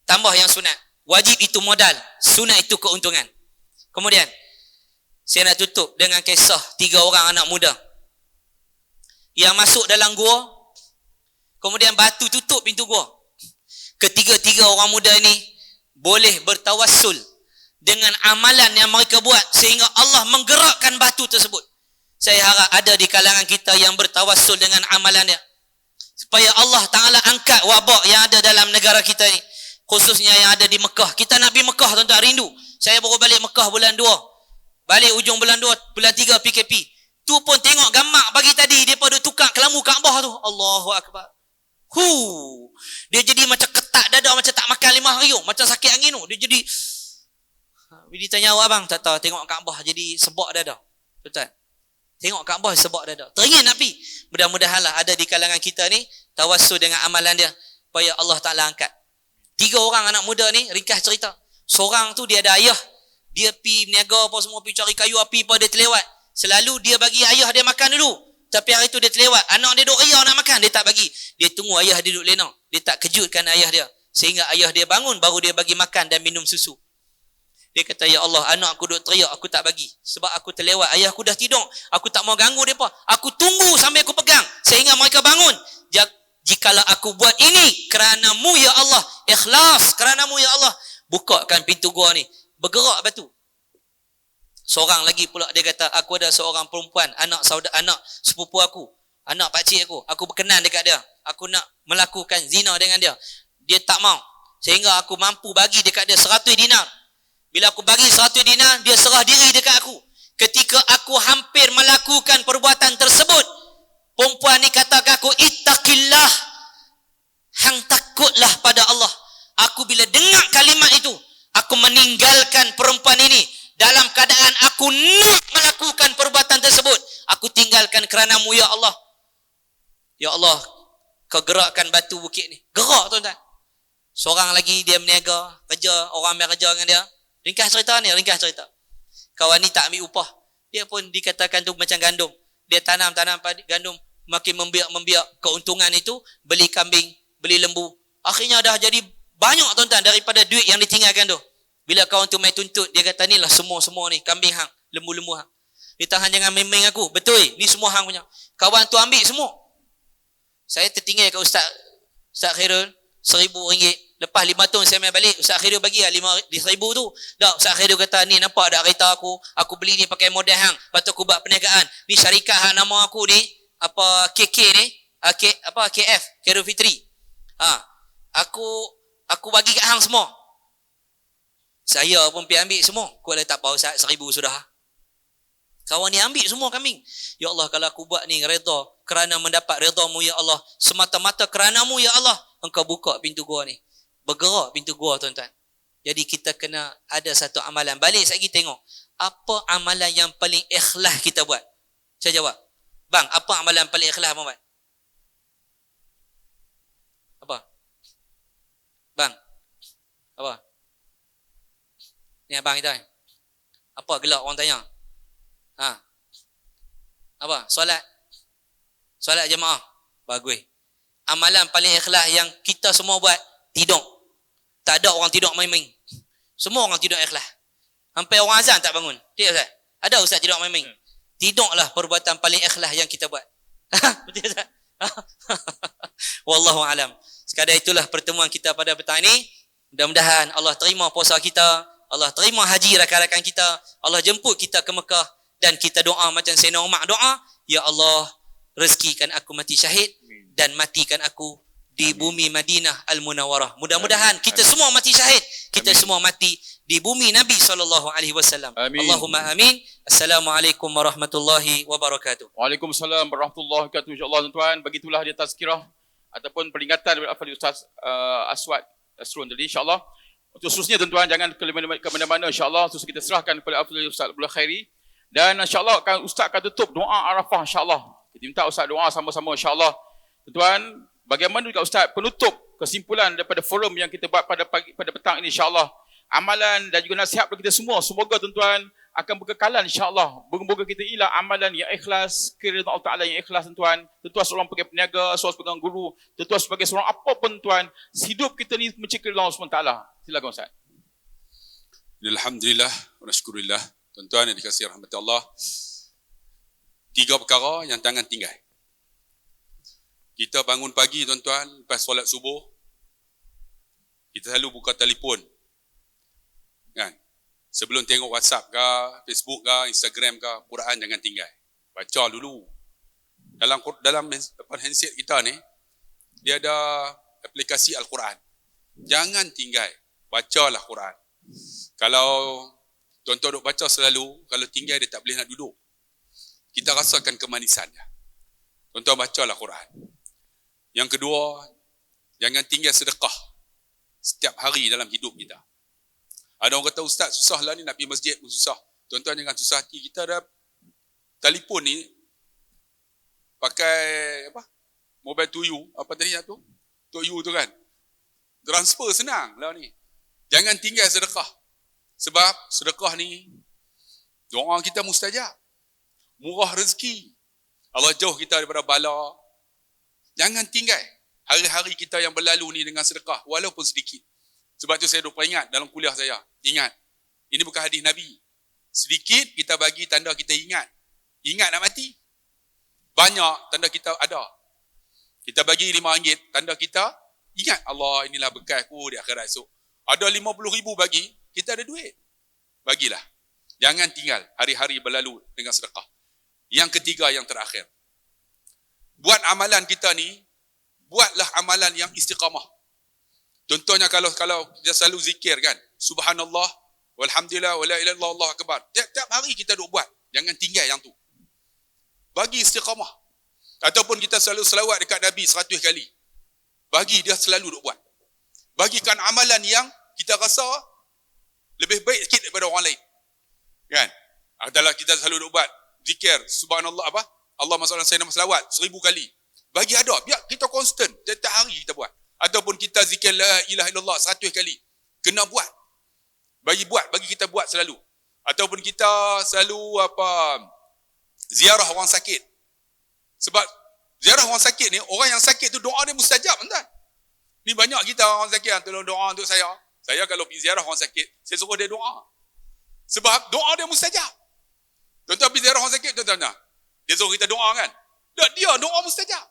tambah yang sunat. Wajib itu modal, sunat itu keuntungan. Kemudian, saya nak tutup dengan kisah 3 orang anak muda yang masuk dalam gua, kemudian batu tutup pintu gua. Ketiga-tiga orang muda ini boleh bertawassul dengan amalan yang mereka buat sehingga Allah menggerakkan batu tersebut. Saya harap ada di kalangan kita yang bertawassul dengan amalannya, supaya Allah Ta'ala angkat wabak yang ada dalam negara kita ni, khususnya yang ada di Mekah. Kita nak pergi Mekah tuan-tuan, rindu. Saya baru balik Mekah bulan 2. Balik ujung bulan 2, bulan 3 PKP. Tu pun tengok gamak pagi tadi, dia pada tukar kelambu Kaabah tu. Allahu Akbar. Dia jadi macam ketat dada, macam tak makan 5 hari tu. Macam sakit angin tu. Dia jadi, bila tanya awak abang, tak tahu, tengok Kaabah jadi sebab dada. Betul? Tengok Kaabah sebab dada. Teringin nak pergi. Mudah-mudahanlah ada di kalangan kita ni tawassul dengan amalan dia, supaya Allah Ta'ala angkat. 3 orang anak muda ni, ringkas cerita. Seorang tu dia ada ayah. Dia pergi berniaga apa semua, pergi cari kayu api apa, dia terlewat. Selalu dia bagi ayah dia makan dulu. Tapi hari tu dia terlewat. Anak dia duk ria nak makan, dia tak bagi. Dia tunggu ayah dia duduk lena. Dia tak kejutkan ayah dia. Sehingga ayah dia bangun, baru dia bagi makan dan minum susu. Dia kata, ya Allah, anak aku duk teriak, aku tak bagi. Sebab aku terlewat, ayah aku dah tidur. Aku tak mau ganggu mereka. Aku tunggu sampai aku pegang. Sehingga mereka bangun. Jikalau aku buat ini kerana-Mu ya Allah, ikhlas kerana-Mu ya Allah, bukakan pintu gua ni. Bergerak batu. Seorang lagi pula dia kata, aku ada seorang perempuan, anak sepupu aku, anak pakcik aku berkenan dekat dia. Aku nak melakukan zina dengan dia. Dia tak mau. Sehingga aku mampu bagi dekat dia 100 dinar. Bila aku bagi 100 dinar, dia serah diri dekat aku. Ketika aku hampir melakukan perbuatan tersebut, perempuan ni kata ke aku, ittaqillah, hang takutlah pada Allah. Aku bila dengar kalimat itu, aku meninggalkan perempuan ini dalam keadaan aku nak melakukan perbuatan tersebut. Aku tinggalkan kerana-Mu ya Allah. Ya Allah, Kau gerakkan batu bukit ni. Gerak tuan-tuan. Seorang lagi dia berniaga, kerja, orang ambil kerja dengan dia. Ringkas cerita ni, ringkas cerita. Kawan ni tak ambil upah. Dia pun dikatakan tu macam gandum. Dia tanam gandum, makin membiak. Keuntungan itu, beli kambing, beli lembu. Akhirnya dah jadi banyak tuan-tuan daripada duit yang ditinggalkan tu. Bila kawan tu main tuntut, dia kata ni lah semua ni, kambing hang, lembu-lembu hang. Dia tahan jangan main-main aku. Betul, ni semua hang punya. Kawan tu ambil semua. Saya tertinggal kat Ustaz Khairul, RM1,000. Lepas 5 tahun saya main balik, Ustaz Akhirul bagi lah 5,000 tu. Dah, Ustaz Akhirul kata, ni nampak tak kereta aku beli ni pakai model hang. Lepas tu aku buat perniagaan. Ni syarikat hang nama aku ni, apa KK ni, KF, Khairul Fitri. Aku bagi kat hang semua. Saya pun pergi ambil semua. Kau dah tak apa Ustaz, 1,000 sudah. Kawan ni ambil semua kambing. Ya Allah, kalau aku buat ni redha, kerana mendapat redha-Mu ya Allah, semata-mata kerana-Mu ya Allah, Engkau buka pintu gua ni. Bergerak pintu gua, tuan-tuan. Jadi kita kena ada satu amalan. Balik lagi tengok. Apa amalan yang paling ikhlas kita buat? Saya jawab. Bang, apa amalan paling ikhlas Muhammad? Apa? Bang. Apa? Ni abang kita. Apa gelak orang tanya? Apa? Solat. Solat jemaah. Bagus. Amalan paling ikhlas yang kita semua buat, tidur. Tak ada orang tidur main-main. Semua orang tidur ikhlas. Sampai orang azan tak bangun. Tidak Ustaz? Ada Ustaz tidur main-main? Tidurlah perbuatan paling ikhlas yang kita buat. Betul Ustaz? Wallahu alam. Sekadar itulah pertemuan kita pada petang ini. Mudah-mudahan Allah terima puasa kita, Allah terima haji rakan-rakan kita, Allah jemput kita ke Mekah, dan kita doa macam Sayyidina Umar doa, ya Allah, rezekikan aku mati syahid dan matikan aku di bumi Madinah Al-Munawwarah. Mudah-mudahan kita semua mati syahid, kita semua mati di bumi Nabi SAW. Allahumma amin. Assalamualaikum warahmatullahi wabarakatuh. Waalaikumsalam warahmatullahi wabarakatuh. InsyaAllah tuan-tuan, begitulah dia tazkirah ataupun peringatan daripada Al-Fadhil Ustaz Aswad Asrun tadi, insyaAllah. Untuk seterusnya tuan-tuan, jangan ke mana-mana, insyaAllah. Terus kita serahkan kepada Al-Fadhil Ustaz Abdul Khairi. Dan insyaAllah Ustaz akan tutup doa Arafah, insyaAllah. Kita minta Ustaz doa sama-sama, insyaAllah. Tuan-tuan, bagaimana juga Ustaz penutup kesimpulan daripada forum yang kita buat pada petang ini, insyaAllah. Amalan dan juga nasihat kepada kita semua, semoga tuan-tuan akan berkekalan, insyaAllah. Moga-moga kita ialah amalan yang ikhlas, keridhaan Allah Ta'ala yang ikhlas, tuan-tuan. Tuan-tuan seorang sebagai peniaga, seorang sebagai guru, tuan-tuan sebagai seorang apapun, tuan. Hidup kita ni mencari Allah SWT. Silakan Ustaz. Alhamdulillah wa syukurillah. Tuan-tuan yang dikasihi rahmat Allah. 3 perkara yang jangan tinggal. Kita bangun pagi tuan-tuan, lepas solat subuh, kita selalu buka telefon. Kan? Sebelum tengok WhatsApp ke, Facebook ke, Instagram ke, Quran jangan tinggal. Baca dulu. Dalam handset kita ni, dia ada aplikasi Al-Quran. Jangan tinggal. Bacalah Quran. Kalau tuan-tuan duk baca selalu, kalau tinggal dia tak boleh nak duduk. Kita rasakan kemanisan dia. Tuan-tuan bacalah Quran. Yang kedua, jangan tinggal sedekah setiap hari dalam hidup kita. Ada orang kata, Ustaz susah lah ni nak pergi masjid pun susah. Tuan-tuan jangan susah hati. Kita ada telefon ni pakai apa? Mobile to you. Apa tadi tu? To you tu kan. Transfer senang lah ni. Jangan tinggal sedekah. Sebab sedekah ni doa kita mustajab. Murah rezeki. Allah jauh kita daripada bala. Jangan tinggal hari-hari kita yang berlalu ni dengan sedekah walaupun sedikit. Sebab tu saya duk peringat dalam kuliah saya. Ingat. Ini bukan hadis Nabi. Sedikit kita bagi tanda kita ingat. Ingat nak mati. Banyak tanda kita ada. Kita bagi RM5 tanda kita ingat. Allah, inilah bekasku di akhirat esok. Ada 50,000 bagi, kita ada duit. Bagilah. Jangan tinggal hari-hari berlalu dengan sedekah. Yang ketiga, yang terakhir. Buat amalan kita ni, buatlah amalan yang istiqamah. Contohnya kalau kita selalu zikir kan, subhanallah, walhamdulillah, wala ilaha illallah, Allahu akbar. Tiap hari kita duk buat. Jangan tinggal yang tu. Bagi istiqamah. Ataupun kita selalu selawat dekat Nabi 100 kali. Bagi dia selalu duk buat. Bagikan amalan yang kita rasa lebih baik sikit daripada orang lain. Kan? Adalah kita selalu duk buat zikir, subhanallah apa? Allahumma salli ala sayyidina selawat 1000 kali. Bagi ada, biar kita konstan. Setiap hari kita buat. Ataupun kita zikir la ilaha illallah 100 kali. Kena buat. Bagi kita buat selalu. Ataupun kita selalu ziarah orang sakit. Sebab ziarah orang sakit ni, orang yang sakit tu doa dia mustajab, tuan. Ni banyak kita orang sakit yang tolong doa untuk saya. Saya kalau pergi ziarah orang sakit, saya suruh dia doa. Sebab doa dia mustajab. Tuan-tuan pergi ziarah orang sakit, tuan-tuan. Dia suruh kita doa kan? Dia doa mustajab.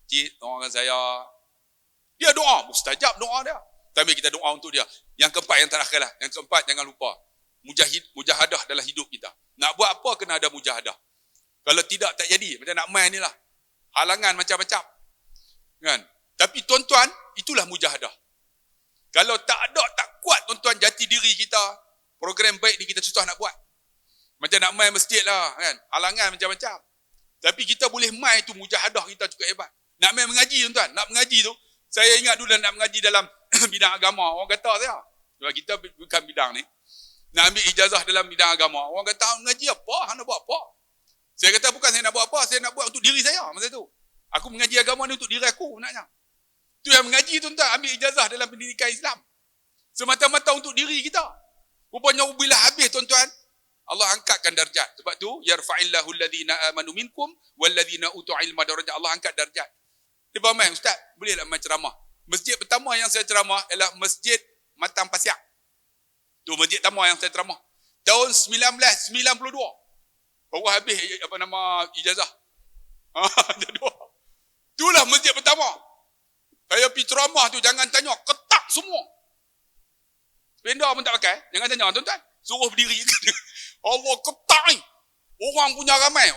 Cik, doakan saya. Dia doa, mustajab doa dia. Tapi kita doa untuk dia. Yang keempat yang terakhir lah. Yang keempat jangan lupa. Mujahadah dalam hidup kita. Nak buat apa kena ada mujahadah. Kalau tidak tak jadi. Macam nak main ni lah. Halangan macam-macam. Kan? Tapi tuan-tuan, itulah mujahadah. Kalau tak ada, tak kuat tuan-tuan jati diri kita, program baik ni kita susah nak buat. Macam nak main masjid lah. Kan? Halangan macam-macam. Tapi kita boleh main tu mujahadah kita cukup hebat. Nak main mengaji tuan-tuan. Nak mengaji tu, saya ingat dulu nak mengaji dalam bidang agama. Orang kata saya. Sebab kita bukan bidang ni. Nak ambil ijazah dalam bidang agama. Orang kata, mengaji apa? Hang nak buat apa? Saya kata, bukan saya nak buat apa. Saya nak buat untuk diri saya. Masa tu. Aku mengaji agama ni untuk diri aku. Sebenarnya. Tu yang mengaji tuan-tuan. Ambil ijazah dalam pendidikan Islam. Semata-mata untuk diri kita. Rupanya bila habis tuan-tuan, Allah angkatkan darjat. Sebab tu, yarfa'illahu alladhina amanu minkum walladhina utu ilma darajat. Allah angkat darjat. Dia main, Ustaz, boleh tak main ceramah? Masjid pertama yang saya ceramah ialah Masjid Matang Pasiak. Tu masjid pertama yang saya ceramah. Tahun 1992. Baru habis ijazah. Itulah masjid pertama. Saya pergi ceramah tu, jangan tanya, ketak semua. Sependa pun tak pakai. Jangan tanya, tuan-tuan. Suruh berdiri. Allah ketak ni. Orang punya ramai.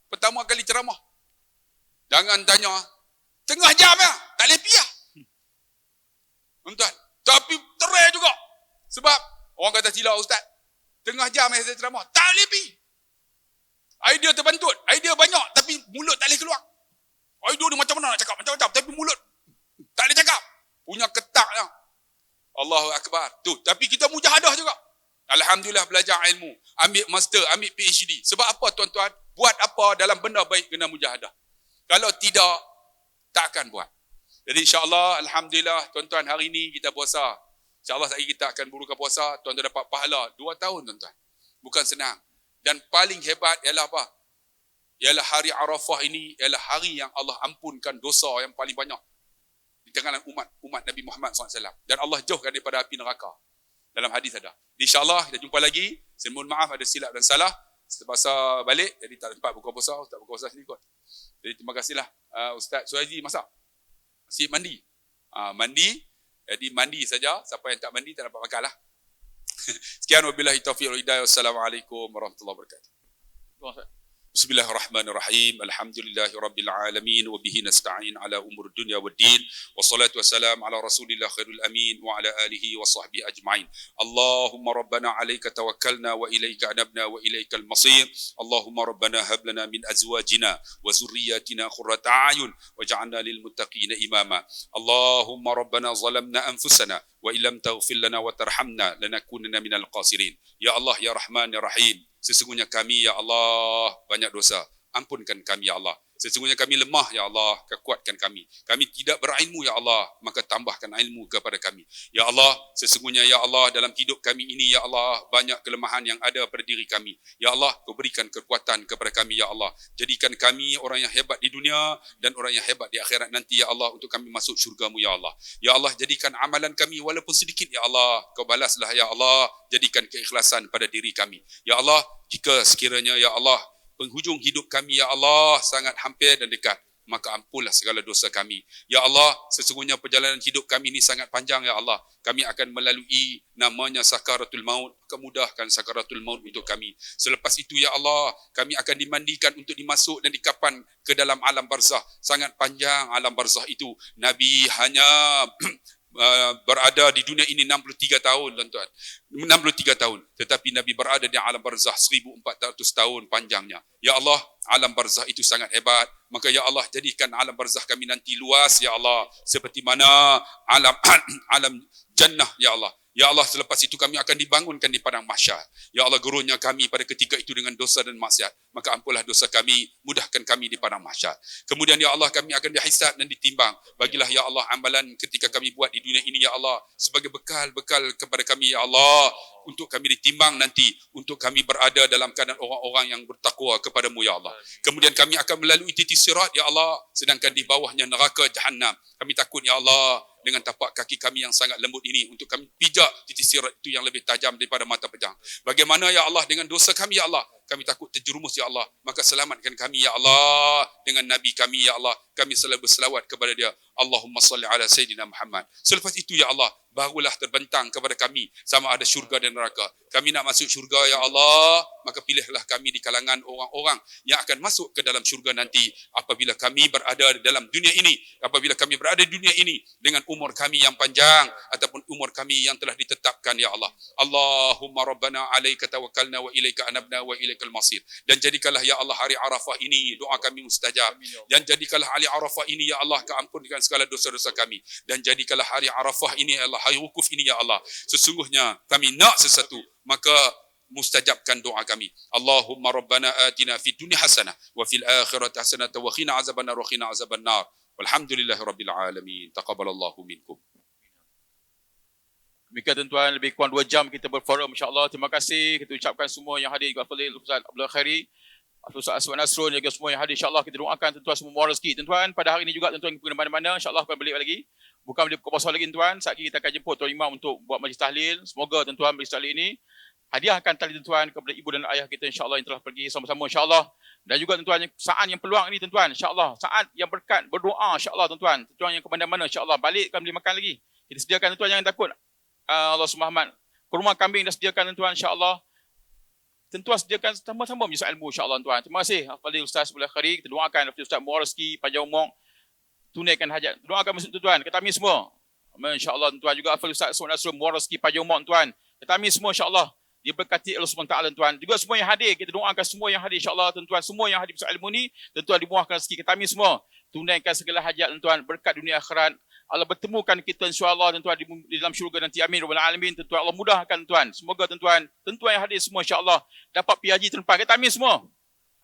Pertama kali ceramah. Jangan tanya. Tengah jam ya. Tak boleh pergi lah. Tuan-tuan. Tapi terai juga. Sebab orang kata silap Ustaz. Tengah jam saya ceramah. Tak boleh pergi. Idea terbantut. Idea banyak. Tapi mulut tak boleh keluar. Idea ni macam mana nak cakap. Macam-macam. Tapi mulut tak boleh cakap. Punya ketak lah. Allahu Akbar. Tu. Tapi kita mujahadah juga. Alhamdulillah belajar ilmu. Ambil master. Ambil PhD. Sebab apa tuan-tuan? Buat apa dalam benda baik kena mujahadah. Kalau tidak, tak akan buat. Jadi insyaAllah, Alhamdulillah, tuan-tuan hari ini kita puasa. InsyaAllah hari kita akan burukan puasa. Tuan-tuan dapat pahala 2 tahun tuan-tuan. Bukan senang. Dan paling hebat ialah apa? Ialah hari Arafah ini, ialah hari yang Allah ampunkan dosa yang paling banyak. Di kalangan umat Nabi Muhammad SAW. Dan Allah jauhkan daripada api neraka. Dalam hadis ada. InsyaAllah kita jumpa lagi. Saya mohon maaf ada silap dan salah. Terpaksa balik. Jadi tak sempat buka puasa. Tak buka puasa sini kot. Jadi terima kasihlah Ustaz Suhaji masak. Asyik mandi. Mandi. Jadi mandi saja. Siapa yang tak mandi tak dapat makan lah. Sekian wabillahi taufiq wal hidayah. Wassalamualaikum warahmatullahi wabarakatuh. Bismillahirrahmanirrahim. Alhamdulillahirabbil alamin wa bihi nasta'in ala umur dunya waddin. Wassalatu wassalamu ala Rasulillah khairul amin wa ala alihi wa sahbihi ajma'in. Allahumma rabbana 'alaika tawakkalna wa ilaika anabna wa ilaikal masir. Allahumma rabbana hab lana min azwajina wa zurriyyatina qurrata a'yun waj'alna lil muttaqina imama. Allahumma rabbana zalamna anfusana wa illam taghfir lana wa tarhamna lanakunanna minal khasirin. Ya Allah ya Rahman ya Rahim. Sesungguhnya kami ya Allah banyak dosa. Ampunkan kami ya Allah. Sesungguhnya kami lemah ya Allah, kekuatkan kami. Kami tidak berilmu ya Allah, maka tambahkan ilmu kepada kami. Ya Allah, sesungguhnya ya Allah dalam hidup kami ini ya Allah banyak kelemahan yang ada pada diri kami. Ya Allah, Kau berikan kekuatan kepada kami ya Allah. Jadikan kami orang yang hebat di dunia dan orang yang hebat di akhirat nanti ya Allah untuk kami masuk syurga-Mu ya Allah. Ya Allah, jadikan amalan kami walaupun sedikit ya Allah, Kau balaslah ya Allah. Jadikan keikhlasan pada diri kami. Ya Allah, jika sekiranya ya Allah penghujung hidup kami ya Allah sangat hampir dan dekat, maka ampunlah segala dosa kami. Ya Allah, sesungguhnya perjalanan hidup kami ini sangat panjang ya Allah. Kami akan melalui namanya sakaratul maut. Kemudahkan sakaratul maut untuk kami. Selepas itu ya Allah, kami akan dimandikan untuk dimasuk dan dikapan ke dalam alam barzah. Sangat panjang alam barzah itu. Nabi hanya berada di dunia ini 63 tahun tuan-tuan. 63 tahun. Tetapi Nabi berada di alam barzah 1400 tahun panjangnya. Ya Allah, alam barzah itu sangat hebat. Maka ya Allah, jadikan alam barzah kami nanti luas ya Allah. Seperti mana alam jannah ya Allah. Ya Allah, selepas itu kami akan dibangunkan di padang mahsyar. Ya Allah, gurunya kami pada ketika itu dengan dosa dan maksiat. Maka ampunlah dosa kami, mudahkan kami di padang mahsyar. Kemudian ya Allah, kami akan dihisab dan ditimbang. Bagilah ya Allah amalan ketika kami buat di dunia ini ya Allah. Sebagai bekal-bekal kepada kami ya Allah. Untuk kami ditimbang nanti. Untuk kami berada dalam keadaan orang-orang yang bertakwa kepada-Mu ya Allah. Kemudian kami akan melalui titik sirat ya Allah. Sedangkan di bawahnya neraka Jahannam. Kami takut ya Allah dengan tapak kaki kami yang sangat lembut ini untuk kami pijak titik sirat itu yang lebih tajam daripada mata pedang. Bagaimana ya Allah dengan dosa kami ya Allah? kami takut terjerumus ya Allah, maka selamatkan kami ya Allah dengan Nabi kami ya Allah. Kami selalu berselawat kepada dia. Allahumma salli ala Sayyidina Muhammad. Selepas itu ya Allah, barulah terbentang kepada kami sama ada syurga dan neraka. Kami nak masuk syurga ya Allah, maka pilihlah kami di kalangan orang-orang yang akan masuk ke dalam syurga nanti apabila kami berada di dalam dunia ini, apabila kami berada di dunia ini dengan umur kami yang panjang ataupun umur kami yang telah ditetapkan ya Allah. Allahumma rabbana alaika tawakkalna wa ilaika anabna wa ilaikal masir. Dan jadikanlah ya Allah hari Arafah ini doa kami mustajab. Dan jadikanlah hari Arafah ini ya Allah keampunkan segala dosa-dosa kami. Dan jadikanlah hari Arafah ini ya Allah, hari wukuf ini ya Allah, sesungguhnya kami nak sesuatu, maka mustajabkan doa kami. Allahumma rabbana atina fid dunya hasanah wa fil akhirati hasanah wa qina azabannar wa qina azabannar. Walhamdulillahi rabbil alamin. Taqabbalallahu minkum. Demikian tuan-tuan, lebih kurang 2 jam kita berforum insya-Allah. Terima kasih kita ucapkan semua yang hadir, Al-Fadhil Ustaz Abdul Khairi, Ustaz Aswan Nasrun, juga semua yang hadir, insya-Allah kita doakan tuan-tuan semua muara rezeki. Tuan-tuan, pada hari ini juga tuan-tuan pergi ke mana-mana, insya-Allah akan balik lagi. Bukan boleh buka puasa lagi tuan-tuan. Saat ini kita akan jemput Tuan Imam untuk buat majlis tahlil. Semoga tuan-tuan majlis tahlil ini hadiahkan tali tuan-tuan kepada ibu dan ayah kita insya-Allah yang telah pergi sama-sama insya-Allah. Dan juga tuan-tuan saat yang peluang ini tuan-tuan, insya-Allah saat yang berkat berdoa insya-Allah tuan-tuan. Tuan-tuan yang ke mana-mana insya-Allah balik akan boleh makan lagi. Kita sediakan tuan-tuan, jangan takut. Allah Subhanahu kurma kambing dah sediakan tuan-tuan insya-Allah. Tuan-tuan sediakan sama-sama majlis ilmu insya-Allah tuan. Terima kasih Al-Fadhil Ustaz Abdul Khairi. Kita doakan Ustaz muara rezeki, panjang umur, tunaikan hajat. Doakan masuk tuan-tuan, kita amin semua. Insya-Allah tuan-tuan juga Al-Fadhil Ustaz Aswan Nasrun muara rezeki, panjang umur tuan. Kita amin semua insya-Allah. Diberkati Allah SWT tuan. Juga semua yang hadir, kita doakan semua yang hadir insya-Allah tuan-tuan. Semua yang hadir bersama ilmu ni, tuan-tuan dimurahkan rezeki. Kita amin semua. Tunaikan segala hajat tuan-tuan, berkat dunia akhirat. Allah bertemukan kita insya-Allah tuan-tuan di dalam syurga nanti. Amin rabbal alamin. Tuan-tuan Allah mudahkan tuan. Semoga tuan-tuan yang hadir semua insya-Allah dapat pergi haji tahun depan. Kita amin semua.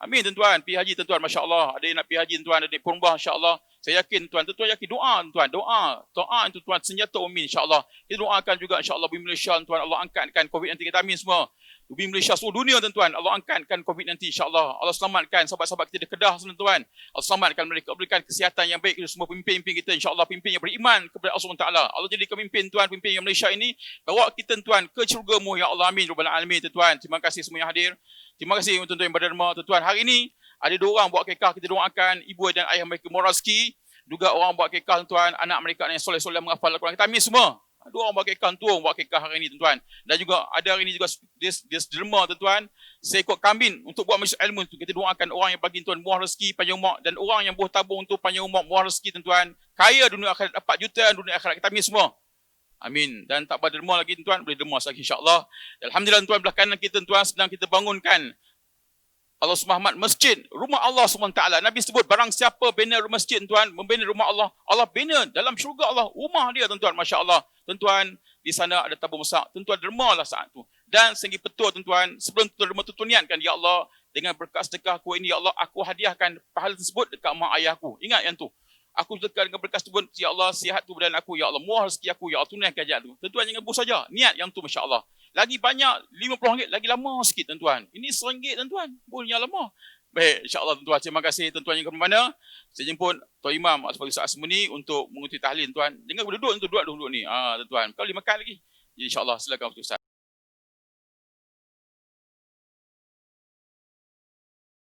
Amin tuan-tuan, pergi haji tuan-tuan, masya-Allah. Ada yang nak pergi haji tuan-tuan, ada yang purbah insya-Allah. Saya yakin tuan-tuan yakin doa tuan-tuan, doa tuan-tuan senjata mukmin insya-Allah. Kita doakan juga insya-Allah bumi Malaysia tuan, Allah angkatkan COVID-19 kita, amin semua. Bumi Malaysia seluruh dunia tuan-tuan, Allah angkatkan COVID-19 insya-Allah. Allah selamatkan sahabat-sahabat kita di Kedah tuan-tuan. Allah selamatkan mereka, berikan kesihatan yang baik kepada semua pemimpin-pemimpin kita insya-Allah, pemimpin yang beriman kepada Allah SWT. Allah jadi pemimpin tuan, pemimpin yang Malaysia ini bawa kita tuan ke syurga-Mu ya Allah, amin rabbal alamin tuan. Terima kasih semua yang hadir. Terima kasih tuan-tuan yang berderma tuan-tuan. Hari ini ada 2 orang buat kekah, kita doakan ibu dan ayah mereka muara rezeki. Juga orang buat kekah tuan-tuan, anak mereka yang soleh-soleh menghafal Al-Quran. Kita amin semua. 2 orang buat kekah, tuan buat kekah hari ini tuan-tuan. Dan juga ada hari ini juga dia derma tuan-tuan, seekor kambing untuk buat majlis ilmu tu. Kita doakan orang yang bagi tuan muara rezeki panjang umur, dan orang yang buah tabung untuk panjang umur muara rezeki tuan-tuan. Kaya dunia akhirat, dapat jutaan dunia akhirat. Kita amin semua. Amin. Dan tak pada derma lagi tuan, boleh derma lagi insya-Allah. Alhamdulillah tuan, belah kanan kita tuan sedang kita bangunkan Allah SWT masjid, rumah Allah SWT. Nabi sebut barang siapa bina rumah masjid tuan, membina rumah Allah, Allah bina dalam syurga Allah rumah dia tuan-tuan, masya-Allah. Tuan-tuan di sana ada tabung masak, tuan-tuan dermalah saat tu. Dan sehingga betul tuan-tuan, sebelum tuan derma tu niatkan, ya Allah, dengan berkat sedekah aku ini ya Allah, aku hadiahkan pahala tersebut dekat mak ayahku. Ingat yang tu. Aku sedekah dengan berkat tersebut, ya Allah, sihat tu badan aku, ya Allah, murah rezeki aku, ya Allah, tunaikan hajat tu. Tuan-tuan jangan buat saja, niat yang tu masya-Allah. Lagi banyak RM50 lagi lama sikit tuan-tuan. Ini RM1 tuan-tuan. Boleh lama. Baik, insya-Allah tuan-tuan. Terima kasih tuan-tuan yang ke mana. Saya jemput Tuan Imam Al-Fadhil Ustaz Asmuni untuk mengikuti tahlil tuan. Jangan duduk untuk duduk dulu ni. Tuan-tuan. Kau boleh makan lagi. Insya-Allah silakan Ustaz.